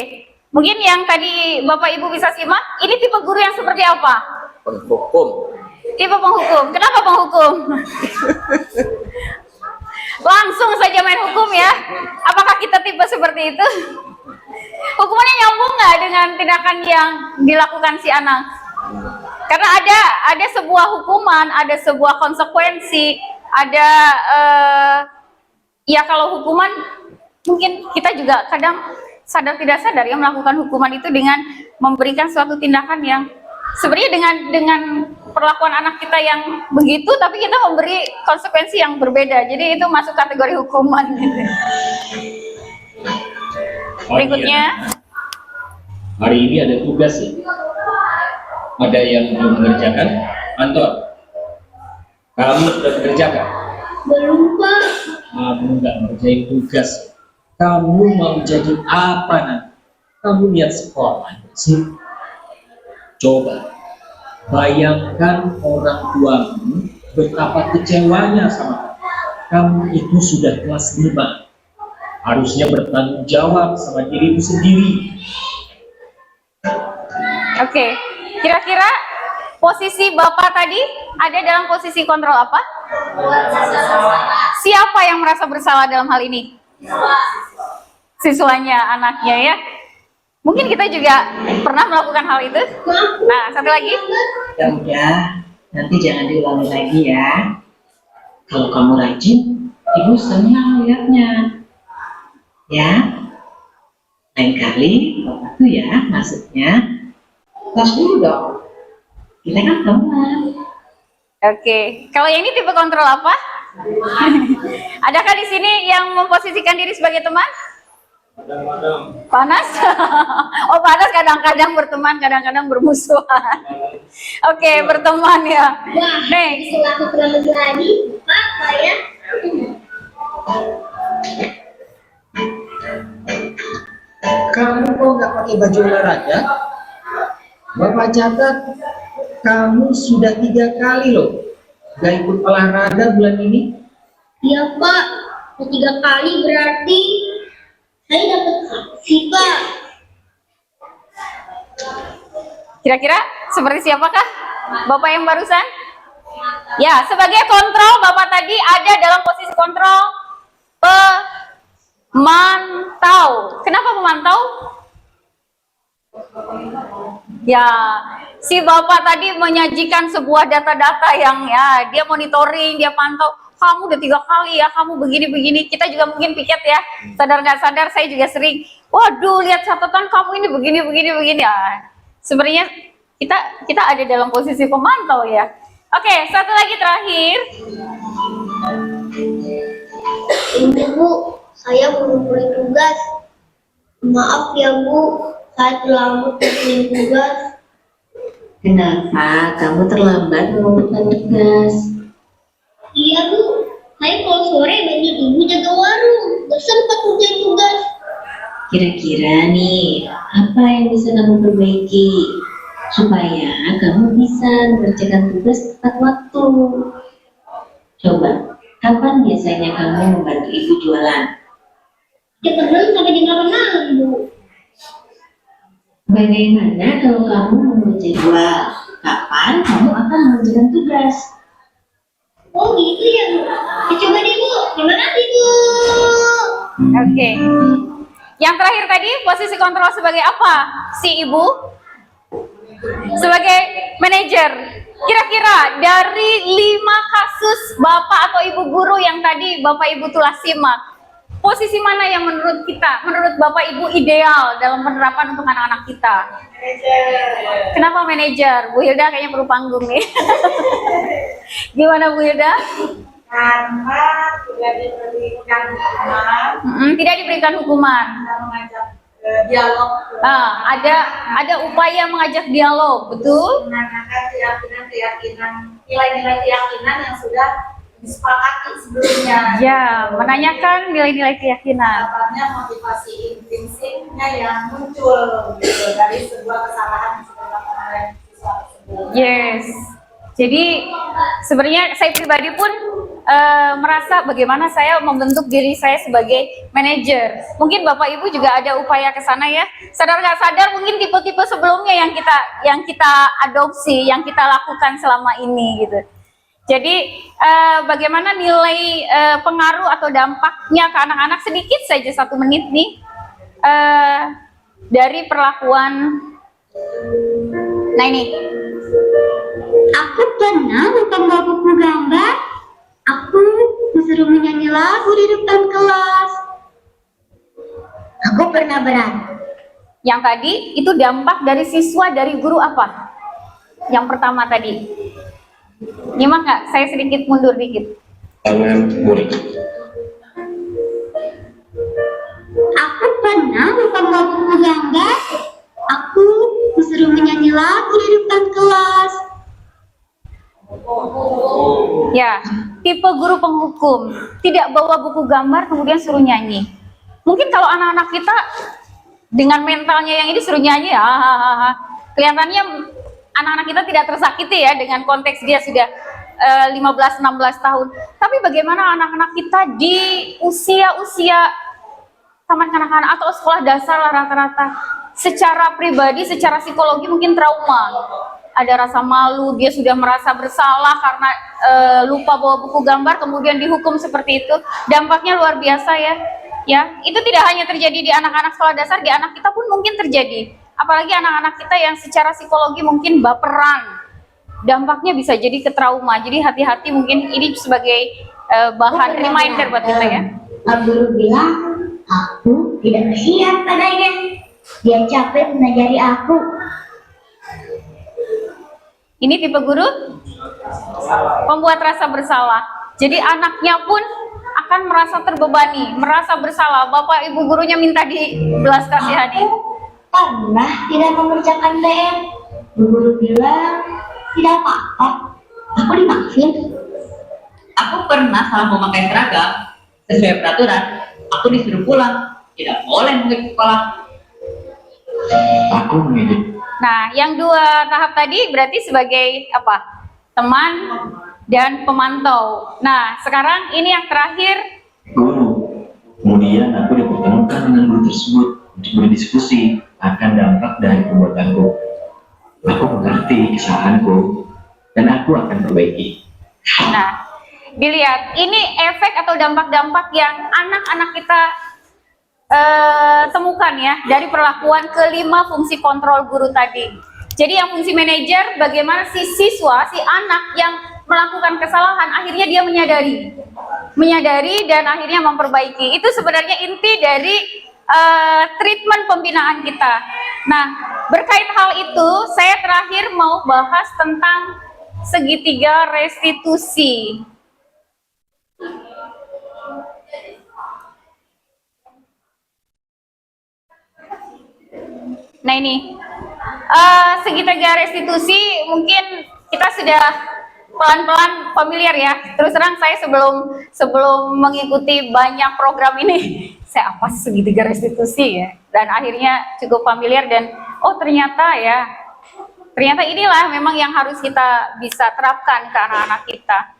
Mungkin yang tadi Bapak Ibu bisa simak, ini tipe guru yang seperti apa?
Penghukum.
Tipe penghukum. Kenapa penghukum? Langsung saja main hukum ya. Apakah kita tipe seperti itu? Hukumannya nyambung nggak dengan tindakan yang dilakukan si anak? Karena ada sebuah hukuman, ada sebuah konsekuensi, ada ya kalau hukuman mungkin kita juga kadang sadar tidak sadar ya melakukan hukuman itu dengan memberikan suatu tindakan yang sebenarnya dengan perlakuan anak kita yang begitu, tapi kita memberi konsekuensi yang berbeda. Jadi itu masuk kategori hukuman gitu. Berikutnya,
hari ini ada tugas ya. Ada yang belum mengerjakan. Anton, kamu sudah mengerjakan?
Belum, Pak.
Kamu nggak mengerjain tugas. Kamu mau jadi apa nanti? Kamu lihat sekolah sih. Coba bayangkan orang tuamu betapa kecewanya sama kamu. Kamu itu sudah kelas 5. Harusnya bertanggung jawab sama dirimu sendiri.
oke. Kira-kira posisi Bapak tadi ada dalam posisi kontrol apa? Siapa yang merasa bersalah dalam hal ini? Siswanya, anaknya ya. Mungkin kita juga pernah melakukan hal itu. Nah, satu lagi.
Ya udah, nanti jangan diulangi lagi ya. Kalau kamu rajin, ibu senang lihatnya. Ya, lain kali bapak tuh ya maksudnya kelas dulu dong. Kita kan teman.
Oke, kalau yang ini tipe kontrol apa? Adakah di sini yang memposisikan diri sebagai teman? Panas? Oh, panas kadang-kadang berteman, kadang-kadang bermusuhan. Oke, berteman ya. Next.
Selaku peneliti tadi, Pak, saya
Kamu kok nggak pakai baju olahraga? Bapak catat, kamu sudah 3 kali loh nggak ikut olahraga bulan ini.
Iya, Pak. 3 kali berarti saya dapat sanksi, Pak.
Kira-kira seperti siapakah Bapak yang barusan? Ya, sebagai kontrol, Bapak tadi ada dalam posisi kontrol pemantau. Kenapa pemantau? Ya, si Bapak tadi menyajikan sebuah data-data yang ya, dia monitoring, dia pantau. Kamu udah 3 kali ya, kamu begini-begini. Kita juga mungkin piket ya, sadar nggak sadar, saya juga sering. Waduh, lihat catatan kamu ini begini-begini ya. Sebenarnya kita ada dalam posisi pemantau ya. Oke, satu lagi terakhir.
Ini, Bu, saya mengumpulkan tugas. Maaf ya, Bu, saya terlambat mengumpulkan tugas.
Kenapa kamu terlambat mengumpulkan tugas?
Iya, Bu, saya kalau sore banyak ibu jaga warung, gak sempat ngerjain tugas.
Kira-kira nih, apa yang bisa kamu perbaiki supaya kamu bisa mengerjakan tugas tepat waktu? Coba, kapan biasanya kamu membantu ibu jualan?
Ya kadang sampai di malam-malam, Bu.
Bagaimana kalau kamu membuat jadwal kapan kamu akan mengerjakan tugas?
Oh gitu ya, Bu. Ya, coba deh, Bu. Terima kasih, Bu.
Oke. Yang terakhir tadi posisi kontrol sebagai apa? Si ibu sebagai manajer. Kira-kira dari 5 kasus Bapak atau Ibu guru yang tadi Bapak Ibu telah simak, posisi mana yang menurut kita, menurut Bapak Ibu ideal dalam penerapan untuk anak-anak kita? Kenapa manajer? Bu Hilda kayaknya perlu panggung nih. Gimana Bu Hilda?
Karena tidak diberikan hukuman,
Tidak diberikan hukuman.
kita mengajak dialog,
Ada upaya mengajak dialog, betul?
menanyakan keyakinan, nilai-nilai keyakinan yang sudah disepakati sebelumnya.
Ya, menanyakan nilai-nilai keyakinan.
Harapannya motivasi intrinsiknya yang muncul gitu, dari sebuah kesalahan yang sudah dilakukan oleh siswa tersebut.
Yes. Jadi sebenarnya saya pribadi pun merasa bagaimana saya membentuk diri saya sebagai manajer. Mungkin Bapak Ibu juga ada upaya ke sana ya. Sadar nggak sadar mungkin tipe-tipe sebelumnya yang kita adopsi, yang kita lakukan selama ini gitu. Jadi bagaimana nilai pengaruh atau dampaknya ke anak-anak, sedikit saja 1 menit nih dari perlakuan. Nah ini,
Aku pernah membawa buku gambar. Aku disuruh menyanyi lagu di depan kelas. Aku pernah berantem.
yang tadi itu dampak dari siswa dari guru apa? Yang pertama tadi. Nyimak nggak? Saya sedikit mundur dikit.
Tangan murid.
Aku pernah membawa buku gambar. Aku disuruh menyanyi lagu di depan kelas.
Ya, tipe guru penghukum, tidak bawa buku gambar kemudian suruh nyanyi. Mungkin kalau anak-anak kita dengan mentalnya yang ini suruh nyanyi, kelihatannya anak-anak kita tidak tersakiti ya dengan konteks dia sudah 15-16 tahun. Tapi bagaimana anak-anak kita di usia-usia taman kanak-kanak atau sekolah dasar lah rata-rata, secara pribadi, secara psikologi mungkin trauma. Ada rasa malu, dia sudah merasa bersalah karena lupa bawa buku gambar, kemudian dihukum seperti itu. Dampaknya luar biasa ya. Ya, itu tidak hanya terjadi di anak-anak sekolah dasar, di anak kita pun mungkin terjadi. Apalagi anak-anak kita yang secara psikologi mungkin baperan. Dampaknya bisa jadi ke trauma. Jadi hati-hati, mungkin ini sebagai bahan reminder buat kita ya.
Guru bilang, aku tidak siap padanya. Dia capek mengajari aku.
Ini tipe guru pembuat rasa bersalah. Jadi anaknya pun akan merasa terbebani, merasa bersalah. Bapak ibu gurunya minta dibelas kasihani.
Pernah tidak mengerjakan PR. Guru bilang, tidak apa-apa. Aku dimaafin.
Aku pernah salah memakai seragam sesuai peraturan. Aku disuruh pulang. Tidak boleh mengikuti sekolah.
Aku mengikuti.
Nah, yang 2 tahap tadi berarti sebagai apa? Teman dan pemantau. Nah, sekarang ini yang terakhir.
Guru. Kemudian aku dipertemukan dengan guru tersebut untuk berdiskusi akan dampak dari perbuatanku. Aku mengerti kesalahanku dan aku akan perbaiki.
Nah, dilihat ini efek atau dampak-dampak yang anak-anak kita temukan ya dari perlakuan ke-5 fungsi kontrol guru tadi. Jadi yang fungsi manajer, bagaimana si siswa, si anak yang melakukan kesalahan akhirnya dia menyadari dan akhirnya memperbaiki. Itu sebenarnya inti dari treatment pembinaan kita. Nah, berkait hal itu saya terakhir mau bahas tentang segitiga restitusi. Nah ini segitiga restitusi mungkin kita sudah pelan-pelan familiar ya. Terus terang saya sebelum mengikuti banyak program ini, saya apa sih segitiga restitusi ya? Dan akhirnya cukup familiar dan oh ternyata inilah memang yang harus kita bisa terapkan ke anak-anak kita.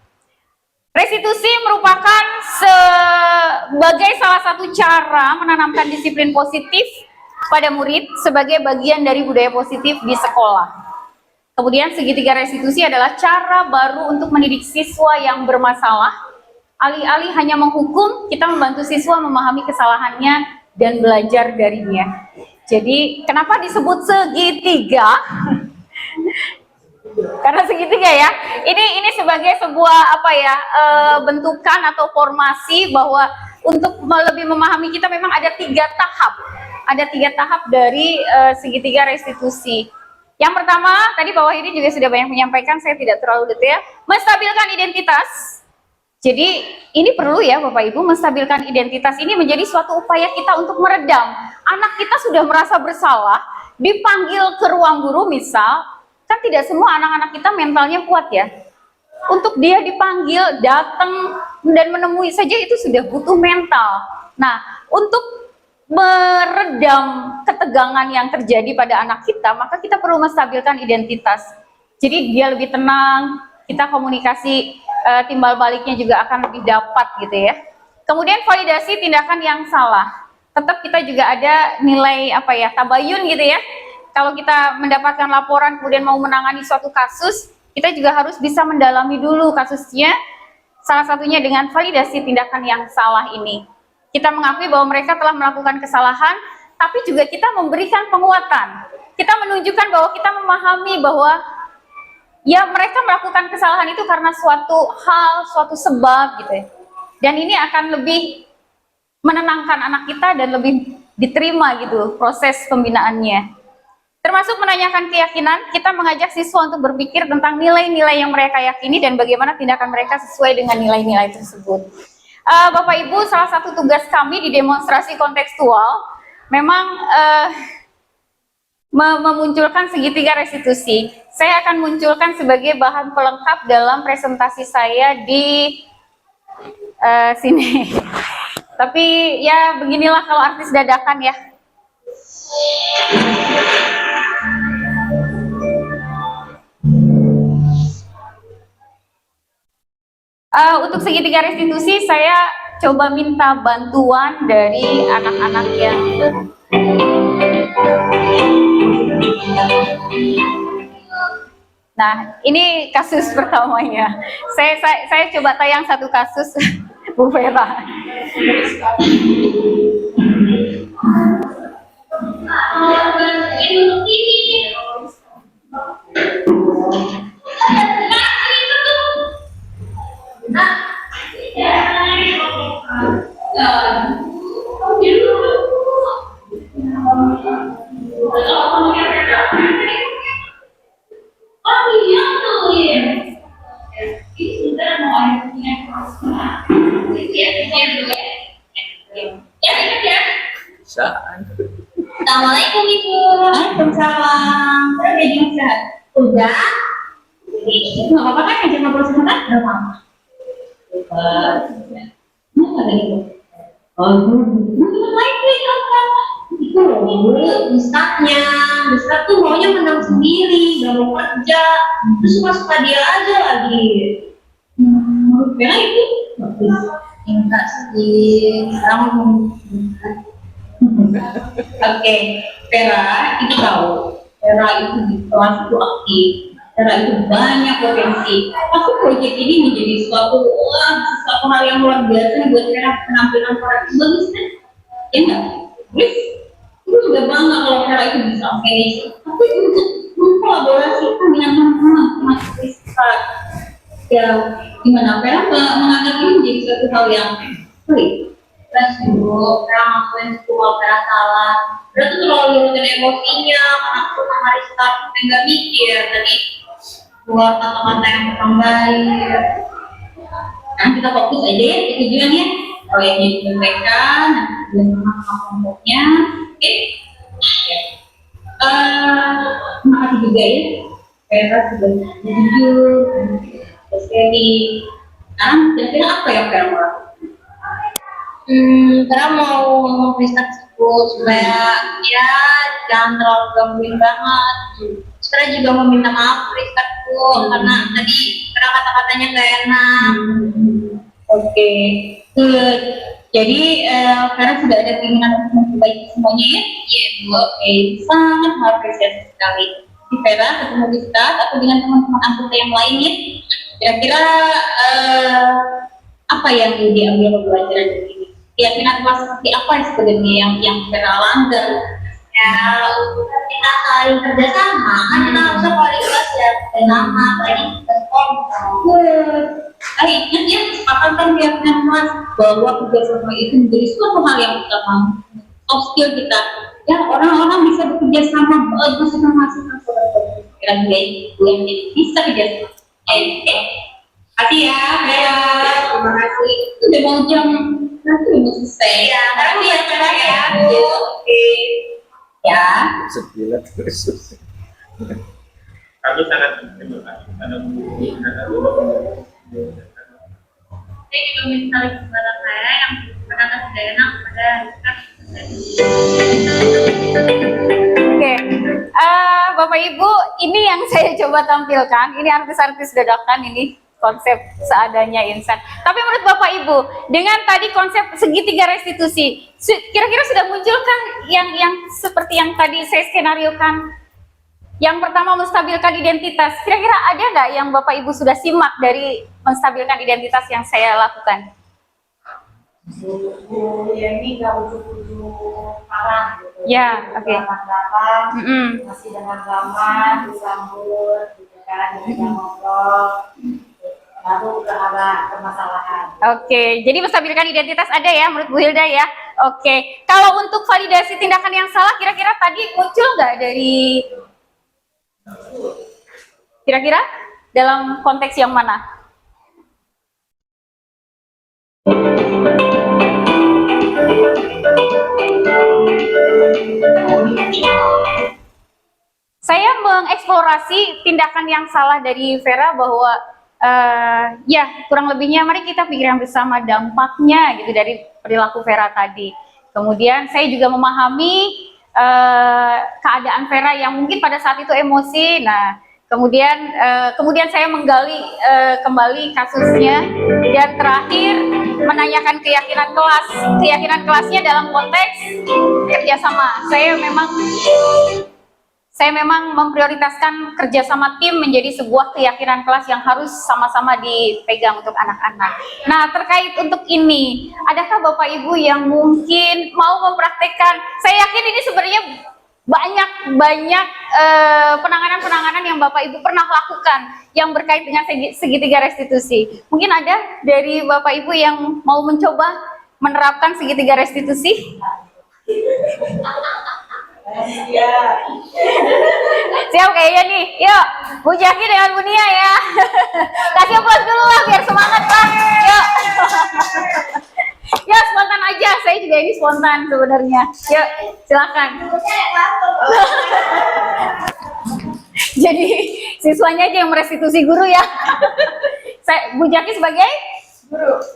Restitusi merupakan sebagai salah satu cara menanamkan disiplin positif pada murid sebagai bagian dari budaya positif di sekolah. Kemudian segitiga restitusi adalah cara baru untuk mendidik siswa yang bermasalah. Alih-alih hanya menghukum, kita membantu siswa memahami kesalahannya dan belajar darinya. Jadi kenapa disebut segitiga? Karena segitiga ya. Ini sebagai sebuah bentukan atau formasi bahwa untuk lebih memahami kita memang ada 3 tahap. Ada 3 tahap dari segitiga restitusi. Yang pertama, tadi Pak Wahyudi juga sudah banyak menyampaikan, saya tidak terlalu detail. Menstabilkan identitas. Jadi ini perlu ya Bapak Ibu, menstabilkan identitas ini menjadi suatu upaya kita untuk meredam. Anak kita sudah merasa bersalah, dipanggil ke ruang guru misal, kan tidak semua anak-anak kita mentalnya kuat ya. Untuk dia dipanggil, datang dan menemui saja itu sudah butuh mental. Nah, untuk meredam ketegangan yang terjadi pada anak kita, maka kita perlu menstabilkan identitas. Jadi dia lebih tenang, kita komunikasi timbal baliknya juga akan lebih dapat gitu ya. Kemudian validasi tindakan yang salah. Tetap kita juga ada nilai apa ya, tabayun gitu ya. Kalau kita mendapatkan laporan kemudian mau menangani suatu kasus, kita juga harus bisa mendalami dulu kasusnya. Salah satunya dengan validasi tindakan yang salah ini. Kita mengakui bahwa mereka telah melakukan kesalahan, tapi juga kita memberikan penguatan. Kita menunjukkan bahwa kita memahami bahwa ya mereka melakukan kesalahan itu karena suatu hal, suatu sebab gitu ya. Dan ini akan lebih menenangkan anak kita dan lebih diterima gitu proses pembinaannya. Termasuk menanyakan keyakinan, kita mengajak siswa untuk berpikir tentang nilai-nilai yang mereka yakini dan bagaimana tindakan mereka sesuai dengan nilai-nilai tersebut. Bapak Ibu, salah satu tugas kami di demonstrasi kontekstual memang memunculkan segitiga restitusi. Saya akan munculkan sebagai bahan pelengkap dalam presentasi saya di sini. Tapi ya beginilah kalau artis dadakan ya. Untuk segitiga restitusi saya coba minta bantuan dari anak-anak yang nah ini kasus pertamanya. Saya coba tayang satu kasus Bu Vera.
Assalamualaikum Ibu. Waalaikumsalam. Saya jadi sehat. Udah? Nggak apa-apa kan ngajak ngobrol sebentar? Nggak apa-apa. Kenapa tadi Ibu? Lain itu loh, Ustaznya. Ustaz tuh maunya menang sendiri, nggak mau kerja. Terus suka-suka dia aja lagi. Menurut Vera itu bagus. Enggak sih, sekarang Oke, Vera itu tahu. Vera itu di kelas itu aktif. Vera itu banyak potensi. Pasti proyek ini menjadi suatu hal yang luar biasa buat Vera. Penampilan Vera itu bagus kan? Ya enggak? Terus, itu juga bangga kalau Vera itu bisa finish. Tapi untuk mengkolaborasikan dengan teman-teman kita, ya gimana Vera menganggap ini menjadi suatu hal yang baik. Terus dulu, Vera ngakuin kalau Vera salah. Vera tuh terlalu nurutin emosinya, karena aku sama Rista nggak mikir tadi buat kata-kata yang kurang baik. Nah kita fokus aja ya ke tujuannya. Proyeknya diselesaikan, nanti sama kelompoknya. Oke. Terima kasih juga ya. Vera sudah jujur, seri. Sekarang kira-kira apa yang Vera mau lakukan? Vera mau ngomong Rista tersebut supaya ya jangan terlalu gangguin banget. Vera juga mau minta maaf Rista tuh karena tadi Vera kata-katanya nggak enak. Oke, good. Jadi Vera sudah ada keinginan untuk memperbaiki semuanya ya? Iya Bu. Oke, sangat mengapresiasi sekali. Di Vera ketemu Rista atau dengan teman-teman anggota yang lain ya. Kira-kira apa yang diambil pelajaran dari ini? Keyakinan kelas seperti apa yang sebenarnya yang Vera langgar? Ya, untuk kita saling kerjasama, kan kita harusnya kualitas ya, nama, tadi kita ingat ya, kesepakatan keyakinan kelas bahwa kerjasama itu menjadi suatu hal yang utama. Soft skill kita, ya orang-orang bisa bekerja sama bagus itu menghasilkan suatu kira-kira itu yang jadi bisa kerjasama. Kasih ya, Vera. Terima kasih. Udah mau jam nanti udah selesai. Ya, kasih ya, Vera ya. Oke. Ya.
Sekilat terus.
Kami sangat berterima kasih kepada Bu karena
Saya juga minta kepada saya yang berkata tidak enak kepada
Oke, Bapak Ibu, ini yang saya coba tampilkan. Ini artis-artis dadakan ini. konsep seadanya insan. Tapi menurut Bapak Ibu, dengan tadi konsep segitiga restitusi, kira-kira sudah munculkah yang seperti yang tadi saya skenariokan? Yang pertama menstabilkan identitas. Kira-kira ada nggak yang Bapak Ibu sudah simak dari menstabilkan identitas yang saya lakukan?
Ya ini nggak ujuk-ujuk parah gitu.
Ya, oke.
Datang, masih dengan ramah, disambut, gitu kan, ngobrol, baru ke arah permasalahan.
Oke, jadi menstabilkan identitas ada ya menurut Bu Hilda ya. Oke, kalau untuk validasi tindakan yang salah, kira-kira tadi muncul nggak dari kira-kira dalam konteks yang mana? Saya mengeksplorasi tindakan yang salah dari Vera bahwa ya kurang lebihnya mari kita pikirkan bersama dampaknya gitu dari perilaku Vera tadi. Kemudian saya juga memahami keadaan Vera yang mungkin pada saat itu emosi. Nah, kemudian saya menggali kembali kasusnya dan terakhir menanyakan keyakinan kelasnya dalam konteks kerjasama. Saya memang memprioritaskan kerjasama tim menjadi sebuah keyakinan kelas yang harus sama-sama dipegang untuk anak-anak. Nah, terkait untuk ini, adakah Bapak Ibu yang mungkin mau mempraktekkan? Saya yakin ini sebenarnya banyak penanganan-penanganan yang Bapak Ibu pernah lakukan yang berkait dengan segitiga restitusi. Mungkin ada dari Bapak Ibu yang mau mencoba menerapkan segitiga restitusi? Siap kayaknya nih. Yuk, Bu Jaki dengan Bu Nia ya. Kasih aplaus dulu lah biar semangat lah. Yuk. Ya spontan aja, saya juga ini spontan sebenarnya. Yuk, silakan. Jadi siswanya aja yang merestitusi guru ya. Saya Bu Jaki sebagai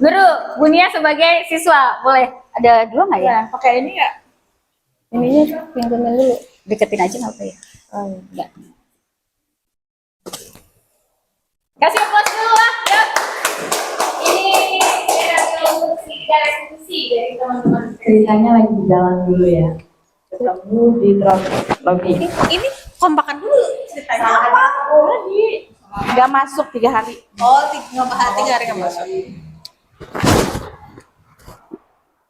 guru, Bu Nia sebagai siswa. Boleh ada dua nggak ya?
Pakai ini ya?
Ininya pinjemin dulu, deketin aja nggak apa ya? Oh enggak. Kasih aplaus dulu lah, yuk. Ini segitiga restitusi dari teman-teman.
Ceritanya lagi di jalan dulu ya. Ketemu di lobby.
Ini kompakan dulu ceritanya.
Apa? Lagi nggak masuk 3 hari.
Oh, 3 hari nggak masuk.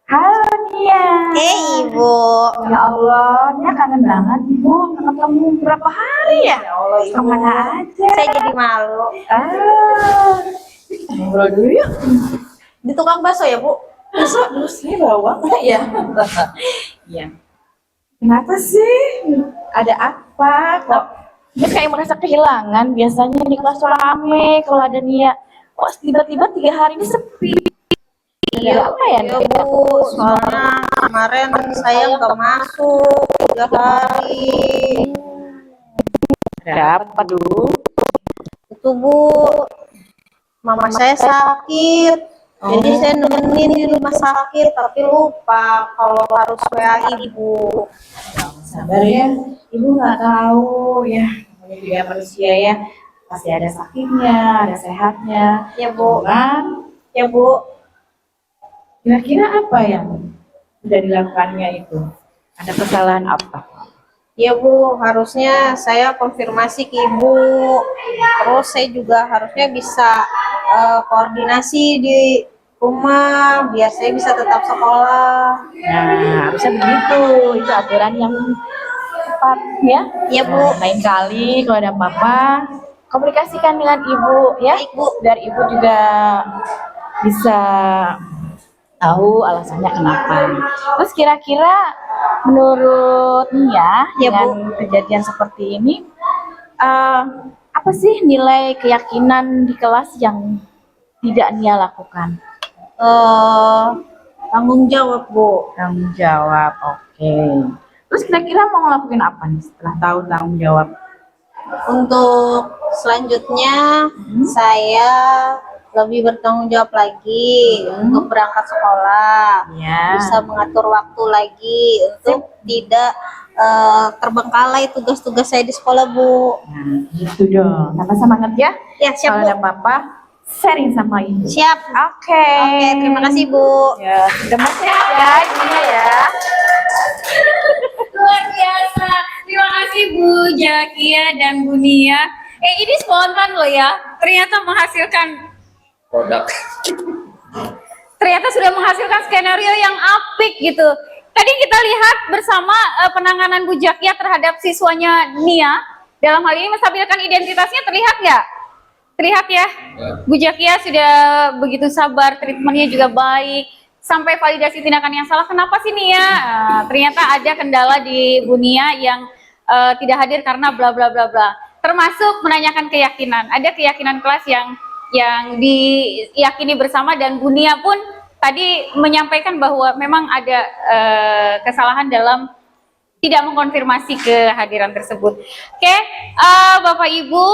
Halo Nia.
Ibu.
Ya Allah, Nia kangen banget Ibu. Nggak ketemu berapa hari ya? Ya Allah, Ibu. Kemana aja?
Saya jadi malu.
Ngobrol dulu yuk.
Di tukang bakso ya, Bu?
Masa blusnya bawa nggak ya? Iya. Kenapa sih? Ada apa? Kok dia kayak merasa kehilangan? Biasanya di kelas rame kalau ada Nia. Kok tiba-tiba 3 hari ini sepi?
Iya,
apa ya?
Iya, Bu. Soalnya kemarin saya nggak masuk 3 hari.
Ada apa dulu?
Itu, Bu. Mama saya sakit. Jadi saya nemenin di rumah sakit, tapi lupa kalau harus WA Ibu.
Sabar ya, Ibu nggak tahu ya. Namanya juga manusia ya. Pasti ada sakitnya, ada sehatnya.
Ya, Bu.
Kan?
Ya, Bu.
Kira-kira apa yang sudah dilakukannya itu? Ada kesalahan apa?
Ya, Bu, harusnya saya konfirmasi ke Ibu. Terus saya juga harusnya bisa koordinasi di rumah biar saya bisa tetap sekolah.
Nah, harusnya begitu. Itu aturan yang tepat ya.
Ya, Bu.
Nah, lain kali kalau ada apa-apa, komunikasikan dengan Ibu ya.
Baik, Bu.
Biar Ibu juga bisa tahu alasannya kenapa. Terus kira-kira menurut Nia
Ya,
dengan kejadian seperti ini, apa sih nilai keyakinan di kelas yang tidak Nia lakukan?
Tanggung jawab, Bu.
Tanggung jawab, oke. Terus kira-kira mau ngelakuin apa nih setelah tahu tanggung jawab?
Untuk selanjutnya saya lebih bertanggung jawab lagi untuk berangkat sekolah,
Ya.
bisa mengatur waktu lagi untuk tidak terbengkalai tugas-tugas saya di sekolah, Bu.
Nah, gitu dong. Tambah semangat ya.
Ya, siap,
Kalau
Bu.
ada apa-apa,
sharing sama Ibu.
Siap.
Oke.
Oke, terima kasih Bu.
Ya, teman sehat ya, Ibunya ya. Luar biasa. Terima kasih Bu Jakia dan Bu Nia. Ini spontan loh ya. Ternyata menghasilkan
Produk.
ternyata sudah menghasilkan skenario yang apik gitu. Tadi kita lihat bersama penanganan Bu Jakia terhadap siswanya Nia. Dalam hal ini menstabilkan identitasnya, terlihat nggak? Terlihat ya? Bu Jakia sudah begitu sabar, treatmentnya juga baik. Sampai validasi tindakan yang salah, kenapa sih Nia? Ternyata ada kendala di Bu Nia yang tidak hadir karena bla bla bla bla. Termasuk menanyakan keyakinan. Ada keyakinan kelas yang diyakini bersama, dan Bu Nia pun tadi menyampaikan bahwa memang ada kesalahan dalam tidak mengkonfirmasi kehadiran tersebut. Oke, Bapak Ibu,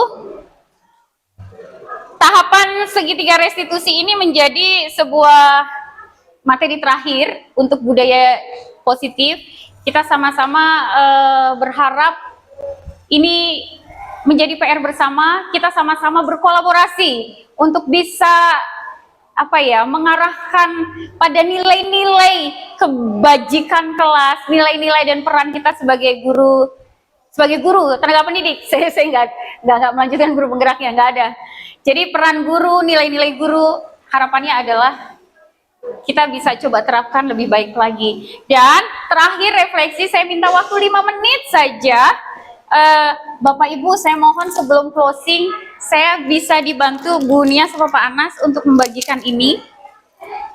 tahapan segitiga restitusi ini menjadi sebuah materi terakhir untuk budaya positif. Kita sama-sama berharap ini menjadi PR bersama, kita sama-sama berkolaborasi untuk bisa mengarahkan pada nilai-nilai kebajikan kelas, nilai-nilai dan peran kita sebagai guru tenaga pendidik. Saya nggak melanjutkan guru penggeraknya, nggak ada. Jadi peran guru, nilai-nilai guru, harapannya adalah kita bisa coba terapkan lebih baik lagi. Dan terakhir refleksi, saya minta waktu 5 menit saja. Bapak Ibu, saya mohon sebelum closing, saya bisa dibantu Bu Nia sama Pak Anas untuk membagikan ini.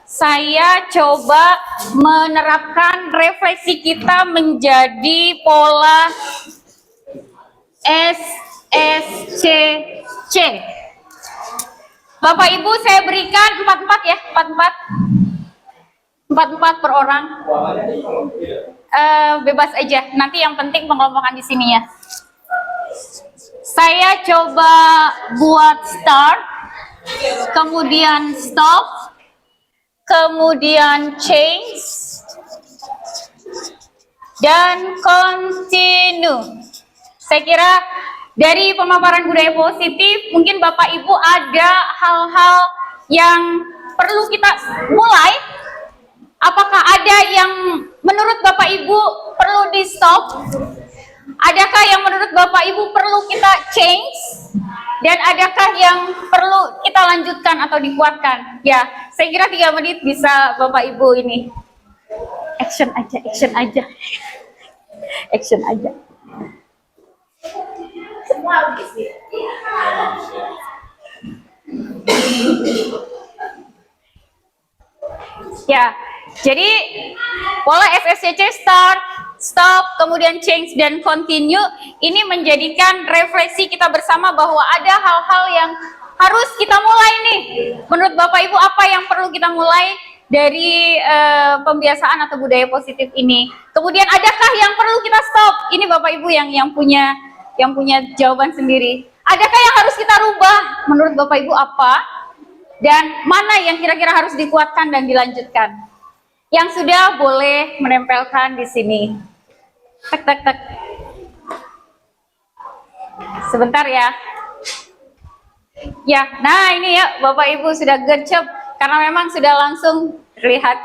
Saya coba menerapkan refleksi kita menjadi pola SSCC. Bapak Ibu, saya berikan 44 ya, 44 per orang. Bebas aja, nanti yang penting pengelompokan di sini ya. Saya coba buat start, kemudian stop, kemudian change, dan continue. Saya kira dari pemaparan budaya positif, mungkin Bapak Ibu ada hal-hal yang perlu kita mulai. Apakah ada yang menurut Bapak Ibu perlu di stop? Adakah yang menurut Bapak Ibu perlu kita change? Dan adakah yang perlu kita lanjutkan atau dikuatkan? Ya, saya kira 3 menit bisa Bapak Ibu ini. Action aja, action aja. Action aja. Ya, jadi pola SSCC start, stop, kemudian change, dan continue ini menjadikan refleksi kita bersama bahwa ada hal-hal yang harus kita mulai nih. Menurut Bapak Ibu, apa yang perlu kita mulai dari pembiasaan atau budaya positif ini? Kemudian adakah yang perlu kita stop? Ini Bapak Ibu yang punya jawaban sendiri. Adakah yang harus kita rubah? Menurut Bapak Ibu apa? Dan mana yang kira-kira harus dikuatkan dan dilanjutkan? Yang sudah boleh menempelkan di sini. Tek tek tek. Sebentar ya. Ya, nah ini ya Bapak Ibu sudah gercep karena memang sudah langsung terlihat.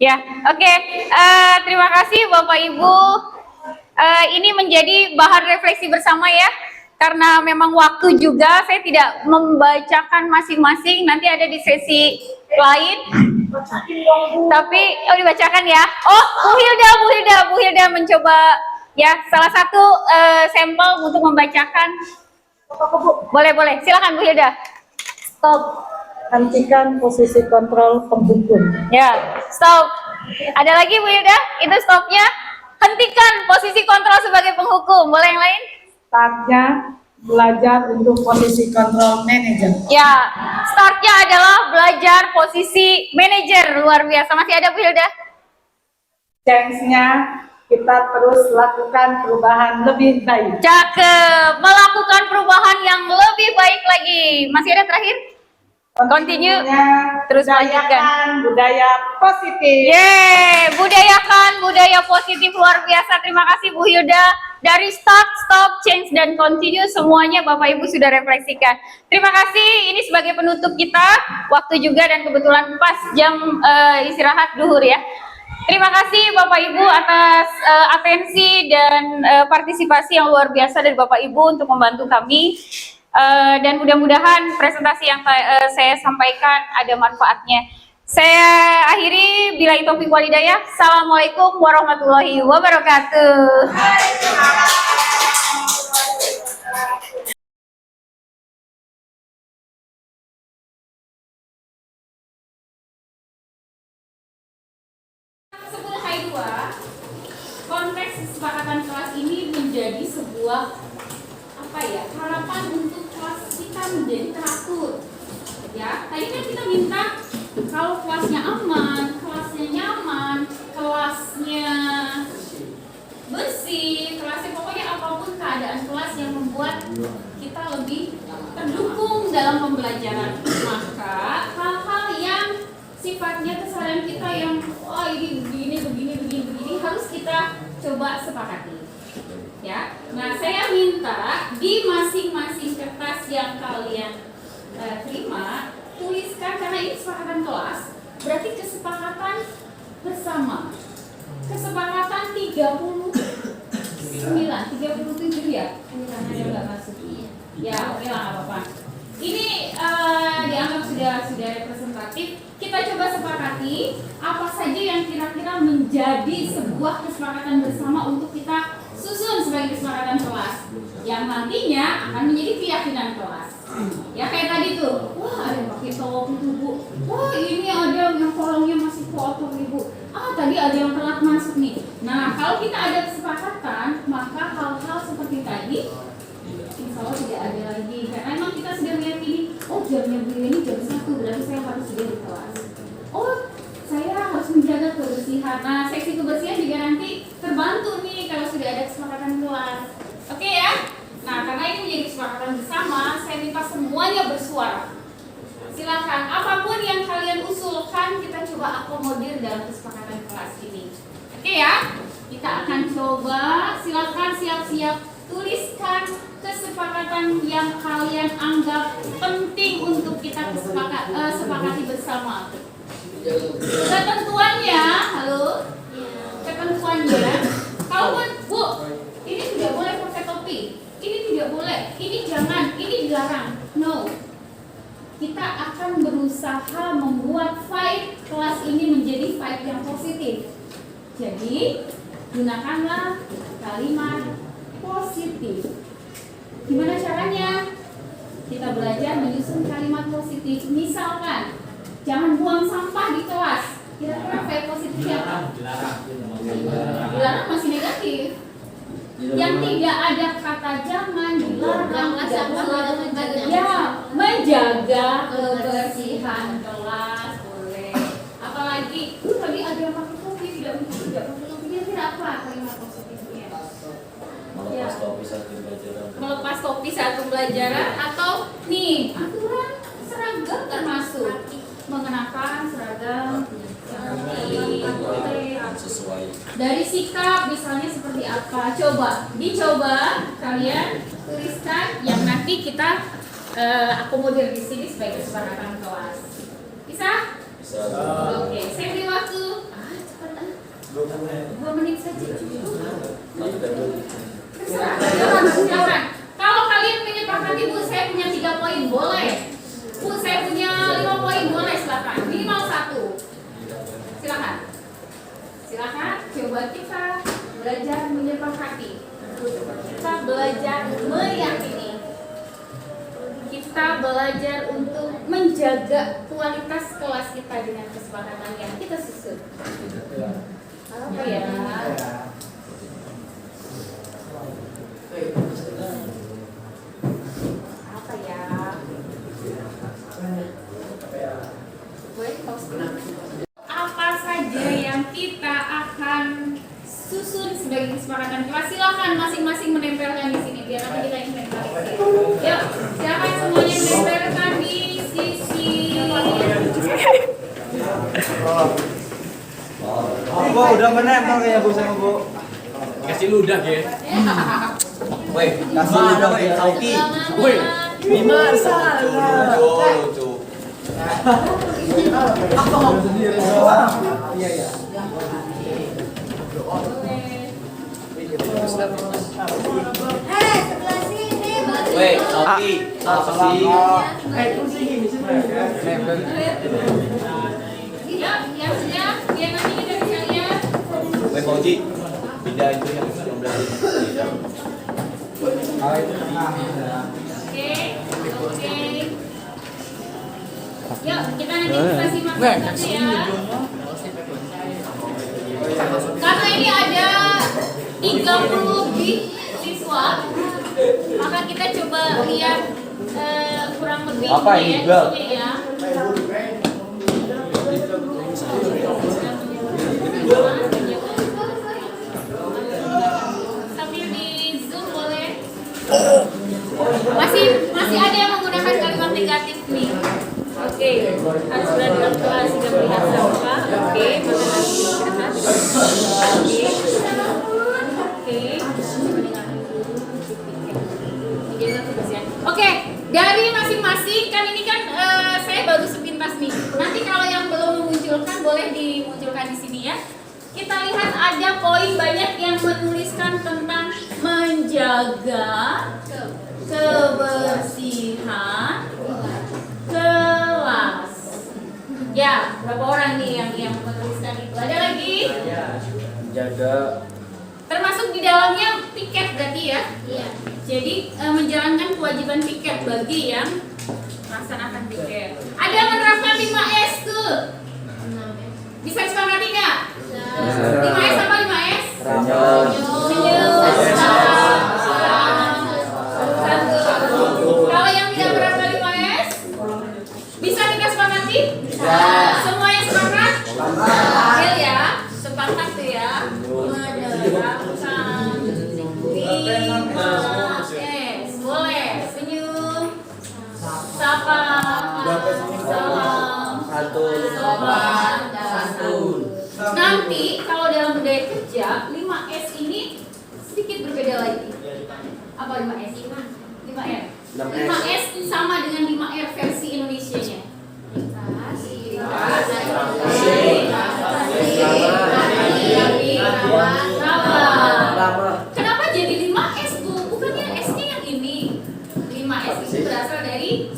Ya, oke. Terima kasih Bapak Ibu. Ini menjadi bahan refleksi bersama ya. Karena memang waktu juga, saya tidak membacakan masing-masing. Nanti ada di sesi lain. Tapi, dibacakan ya. Oh, Bu Hilda mencoba ya salah satu sampel untuk membacakan. Boleh. Silakan Bu Hilda.
Stop. Hentikan posisi kontrol penghukum.
Ya, stop. Ada lagi Bu Hilda? Itu stopnya. Hentikan posisi kontrol sebagai penghukum. Boleh yang lain?
Startnya belajar untuk posisi control manager.
Ya, startnya adalah belajar posisi manajer. Luar biasa. Masih ada Bu Hilda?
Change-nya kita terus lakukan perubahan lebih baik.
Cakep. Melakukan perubahan yang lebih baik lagi. Masih ada terakhir? Continue. Terus lanjutkan.
Budaya positif.
Yeay, budayakan budaya positif. Luar biasa. Terima kasih Bu Hilda. Dari start, stop, change, dan continue semuanya Bapak Ibu sudah refleksikan. Terima kasih. Ini sebagai penutup kita. Waktu juga dan kebetulan pas jam istirahat duhur ya. Terima kasih Bapak Ibu atas atensi dan partisipasi yang luar biasa dari Bapak Ibu untuk membantu kami. Dan mudah-mudahan presentasi yang saya sampaikan ada manfaatnya. Saya akhiri, billahi taufiq wal hidayah. Assalamualaikum warahmatullahi wabarakatuh. Konteks kesepakatan kelas ini menjadi sebuah harapan untuk kelas kita menjadi teratur. Ya, tadi kan kita minta kalau kelasnya aman, kelasnya nyaman, kelasnya bersih, kelasnya pokoknya apapun keadaan kelas yang membuat kita lebih terdukung dalam pembelajaran. Maka hal-hal yang sifatnya kesalahan kita yang ini begini harus kita coba sepakati. Ya, nah saya minta di masing-masing kertas yang kalian terima, tuliskan, karena ini kesepakatan kelas, berarti kesepakatan bersama. Kesepakatan 37 ya? Karena dia nggak masuk. Ya, oke lah, nggak apa-apa. Ini dianggap sudah representatif. Kita coba sepakati apa saja yang kira-kira menjadi sebuah kesepakatan bersama untuk kita susun sebagai kesepakatan kelas yang nantinya akan menjadi keyakinan kelas. Ya kayak tadi tuh, wah ada yang pakai topi tuh Bu, wah ini ada yang kolongnya masih kotor nih Bu, tadi ada yang telat masuk nih. Nah kalau kita ada kesepakatan, maka hal-hal seperti tadi insya Allah tidak ada lagi, karena memang kita sudah meyakini, oh jamnya beliau ini jam 1, berarti saya harus sudah di kelas. Oh saya harus menjaga kebersihan. Nah seksi kebersihan juga nanti terbantu nih kalau sudah ada kesepakatan kelas. Oke ya. Nah, karena ini menjadi kesepakatan bersama, saya minta semuanya bersuara. Silakan, apapun yang kalian usulkan, kita coba akomodir dalam kesepakatan kelas ini. Oke ya, kita akan coba. Silakan siap-siap tuliskan kesepakatan yang kalian anggap penting untuk kita sepakati bersama. Ketentuannya, halo? Ketentuannya, kalaupun Bu, ini tidak boleh pakai topi. Ini tidak boleh, ini jangan, ini dilarang. No. Kita akan berusaha membuat vibe kelas ini menjadi vibe yang positif. Jadi, gunakanlah kalimat positif. Gimana caranya? Kita belajar menyusun kalimat positif. Misalkan, jangan buang sampah di kelas. Kira-kira vibe positifnya apa? Dilarang masih negatif. Yang tidak ada kata jangan, dilarang, ya menjaga kebersihan kelas boleh. Apalagi tadi ada yang pakai topi, tidak pakai topi, kira apa kalimat positifnya? Melepas topi saat pembelajaran. Melepas topi saat pembelajaran, atau nih aturan seragam termasuk mengenakan seragam
sesuai.
Dari sikap misalnya seperti apa? Dicoba kalian tuliskan yang nanti kita akomodir di sini sebagai kesepakatan kelas. Bisa? Bisa. Oke, saya beri waktu. Cepat 2 menit saja. Silakan. Kalau kalian menyepakati Bu, saya punya 3 poin, boleh. Bu, saya punya 5 poin, boleh, silakan. Minimal 1. Silakan. Silakan, coba kita belajar menyepakati. Kita belajar meyakini. Kita belajar untuk menjaga kualitas kelas kita dengan kesepakatan yang kita susun. Apa ya? kita akan susun sebagai kesepakatan kelas. Silakan masing-masing menempelkan di sini biar nanti kita inventarisir. Yuk, silakan semuanya menempelkan di sisi.
Bu, udah menempel kayaknya Bu sama Bu. Kasih ludah ya. Woi, kasih ludah biar Sauki. Woi, gimana salah? Lucu. Apa ngomong sendiri? Iya ya.
Sebelah sini.
Woi, Sauki. Sauki.
Kursi gini sih. Ya, sudah. Biar nanti kita bisa lihat.
Woi, Fauji. Pindah itu yang sebelah sini.
Oke. Yuk, kita nanti bisa simak satu ya. Karena ini ada 30 lebih siswa, maka kita coba lihat kurang lebih
Apa ini, Bel?
ya. Sambil di zoom boleh. Masih ada yang menggunakan kalimat negatif nih. Oke, harus berada dalam kelas jika melihat sampah. Oke, maka harus istirahat. Oke, dari masing-masing kan ini kan saya baru sepintas nih. Nanti kalau yang belum memunculkan boleh dimunculkan di sini ya. Kita lihat ada poin banyak yang menuliskan tentang menjaga kebersihan kelas. Ya, berapa orang nih yang menuliskan itu? Ada lagi?
Jaga.
Termasuk di dalamnya piket berarti ya? Iya. Jadi menjalankan kewajiban piket bagi yang melaksanakan piket. Ada yang menerapkan 5S tuh? Bisa disepakati nggak? 5S apa 5S? Senyum. Kalau yang tidak menerapkan 5S, bisa kita sepakati? Semuanya sepakat? Adil ya, sepakat tuh ya. Menerapkan 5S. Boleh, senyum, sapa, salam, sopan, santun. Nanti kalau dalam budaya kerja 5S ini sedikit berbeda lagi. Apa 5S? 5R. 5S sama dengan 5R versi Indonesianya. Kenapa jadi 5S Bu? Bukannya S-nya yang ini. 5S itu berasal dari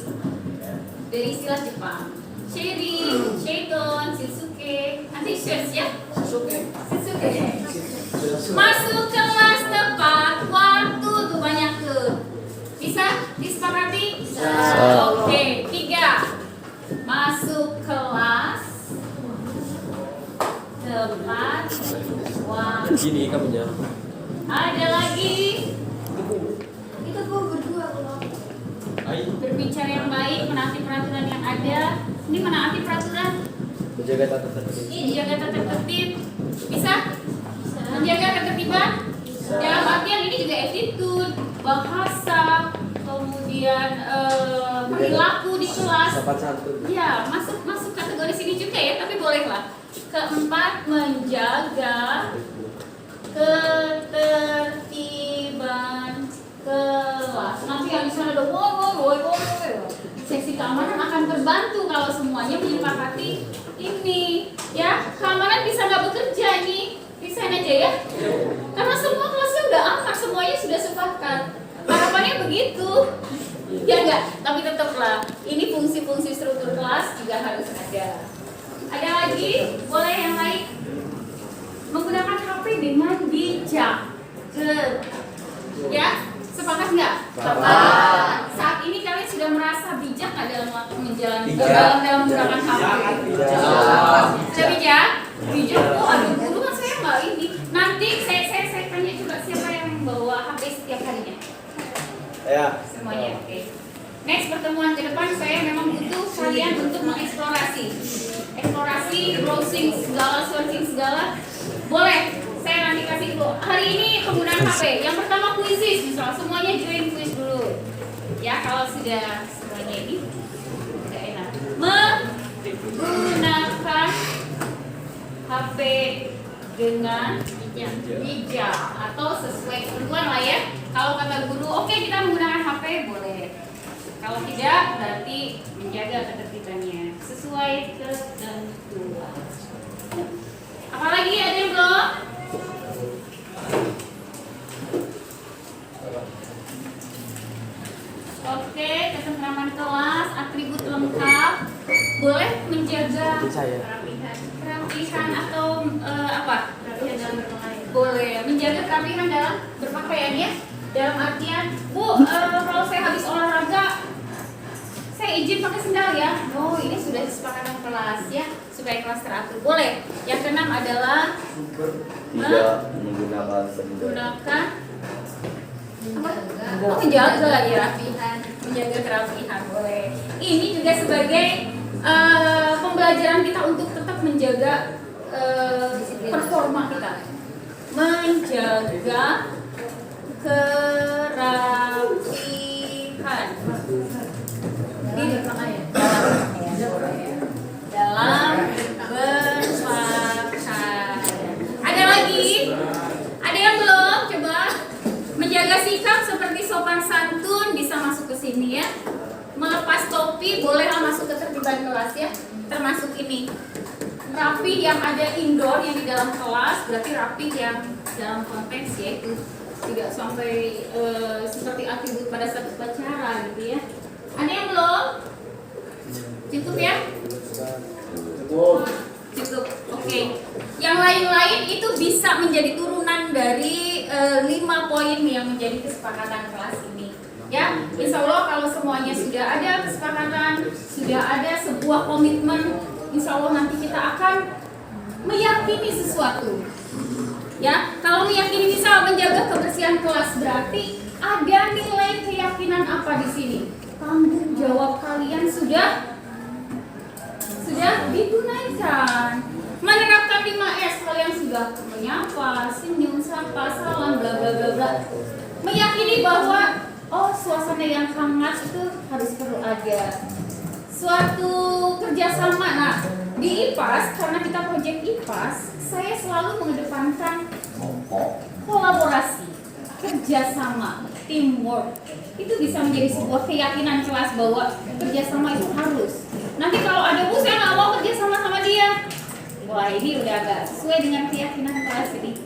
istilah Jepang. Sharing, Shaiton, Shinsuke. Nanti search ya. Shinsuke. Masuk kelas tepat waktu tuh banyak tuh. Bisa disepakati? Oke, 3. Masuk kelas tepat waktu.
Gini kamunya.
Ada lagi? Itu Bu berdua belum. Berbicara yang baik, menaati peraturan yang ada. Ini menaati peraturan.
Menjaga tata tertib.
Menjaga tata tertib. Bisa? Menjaga ketertiban? Dalam artian ini juga attitude, bahasa, kemudian perilaku di kelas. Ya, masuk kategori sini juga ya, tapi bolehlah. Keempat, menjaga ketertiban kelas. Nanti yang di sana ada woi. Seksi keamanan akan terbantu kalau semuanya menyepakati ini. Ya, keamanan bisa nggak bekerja nih? Resign aja ya. Karena semua kelasnya udah aman, semuanya sudah sepakat. Harapannya begitu. Ya enggak, tapi tetaplah ini fungsi-fungsi struktur kelas juga harus ada. Ada lagi? Boleh yang lain? Menggunakan HP dengan bijak. Ya, sepakat nggak? Sepakat. Saat ini kalian sudah merasa bijak nggak dalam menjalani dalam menggunakan HP? Sudah bijak? Bijak. Oh, aduh, dulu kan saya nggak ini. Nanti saya tanya coba siapa yang bawa HP setiap harinya?
Ya.
Semuanya, oke. Next pertemuan ke depan saya memang butuh kalian untuk mengeksplorasi, browsing segala, searching segala. segala. Boleh, saya nanti kasih dulu. Hari ini penggunaan HP. Yang pertama quizzes, misalnya semuanya join quiz dulu. Ya, kalau sudah semuanya ini udah enak. Menggunakan HP dengan bijak atau sesuai ketentuan lah ya. Kalau kata guru, oke kita menggunakan HP, boleh. Kalau tidak, berarti menjaga ketertibannya sesuai ketentuan. Apalagi ada yang belum? Oke, ketentraman kelas, atribut lengkap, boleh menjaga kerapihan atau apa? Kerapihan dalam berpakaian. Boleh menjaga kerapihan dalam berpakaian ya. Dalam artian, Bu, kalau saya habis olahraga, saya izin pakai sendal ya. Oh, ini sudah kesepakatan kelas ya, supaya kelas teratur. Boleh. Yang keenam adalah
tidak menggunakan benda.
Gunakan menjaga ya, menjaga kerapihan boleh. Ini juga sebagai pembelajaran kita untuk tetap menjaga performa kita, menjaga kerapihan dalam berpakaian. Ada lagi? Ada yang belum? Coba menjaga sikap seperti sopan santun bisa masuk ke sini ya. Melepas topi bolehlah masuk ke tertiban kelas ya. Termasuk ini. Rapi yang ada indoor yang di dalam kelas berarti rapi yang dalam konteks yaitu tidak sampai seperti atribut pada saat upacara gitu ya. Ada yang belum? Cukup ya? Cukup. Oke. Yang lain-lain itu bisa menjadi turunan dari 5 poin yang menjadi kesepakatan kelas ini. Ya, insya Allah kalau semuanya sudah ada kesepakatan, sudah ada sebuah komitmen, insya Allah nanti kita akan meyakini sesuatu. Ya, kalau meyakini bisa menjaga kebersihan kelas berarti ada nilai keyakinan apa di sini? Tanggung jawab kalian sudah ditunaikan. Menerapkan 5S kalian sudah menyapa, senyum, sapa, salam, bla bla bla bla. Meyakini bahwa suasana yang hangat itu harus perlu ada. Suatu kerjasama. Nah, di IPAS karena kita proyek IPAS, saya selalu mengedepankan kolaborasi, kerjasama, teamwork. Itu bisa menjadi sebuah keyakinan kelas bahwa kerjasama itu harus. Nanti kalau ada Bu saya nggak mau kerjasama sama dia, wah ini udah agak sesuai dengan keyakinan kelas ini.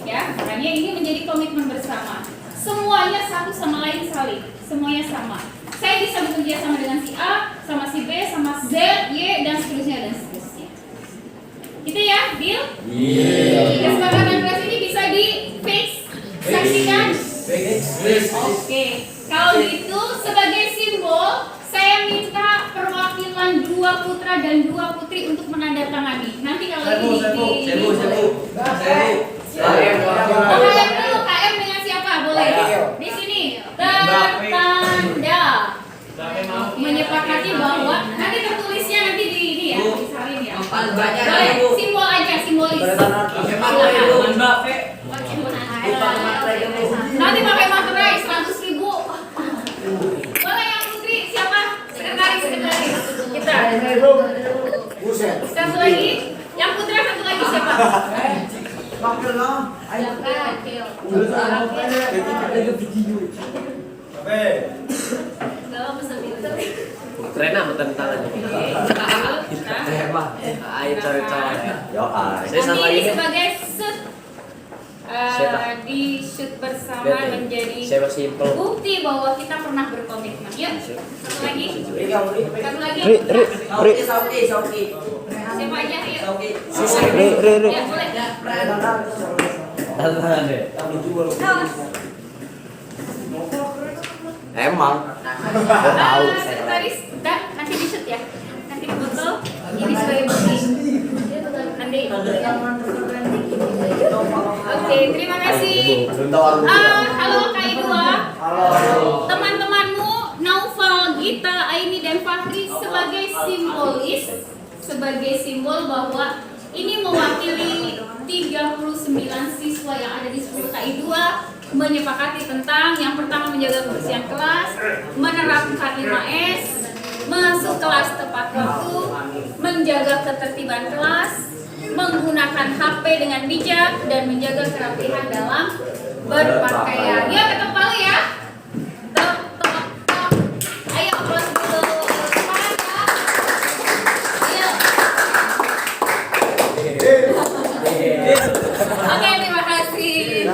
Ya, makanya ini menjadi komitmen bersama. Semuanya satu sama lain saling, semuanya sama. Saya bisa bekerja sama dengan si A, sama si B, sama Z, Y, dan seterusnya dan seterusnya. Gitu ya, deal? Iya. Kesepakatan kelas ini bisa di saksikan. Oke, kalau gitu sebagai simbol saya minta perwakilan 2 putra dan 2 putri untuk menandatangani. Nanti kalau ini KM dengan siapa? Boleh. Di sini bertanda menyepakati bahwa nanti tertulisnya nanti di ini ya, disalin ya. Boleh, simbol aja, simbolis. Nanti pakai materai 100.000. Boleh yang putri siapa? Sekretaris. Kita. Satu lagi. Yang putra satu lagi siapa?
Trena betul tangan. Ayo coy. Yo
Nanti sebagai di shoot bersama menjadi bukti bahwa kita pernah berkomitmen. Yuk, satu lagi. Sauki. Siapa aja? Yuk. Ya boleh.
Emang. Tahu.
Sekretaris, nanti di shoot ya. Nanti foto. Ini sebagai bukti. Nanti. Oke, terima kasih. Halo K2. Teman-temanmu Naufal, Gita, Aini dan Fahri sebagai simbol bahwa ini mewakili siswa yang ada di 10 KI 2 menyepakati tentang yang pertama menjaga kebersihan kelas, menerapkan 5S, masuk kelas tepat waktu, menjaga ketertiban kelas, menggunakan HP dengan bijak, dan menjaga kerapihan dalam berpakaian. Ya, ketok palu ya. Tok, tok, tok. Ayo close dulu. Semangat ya. Ayo. Oke, terima kasih.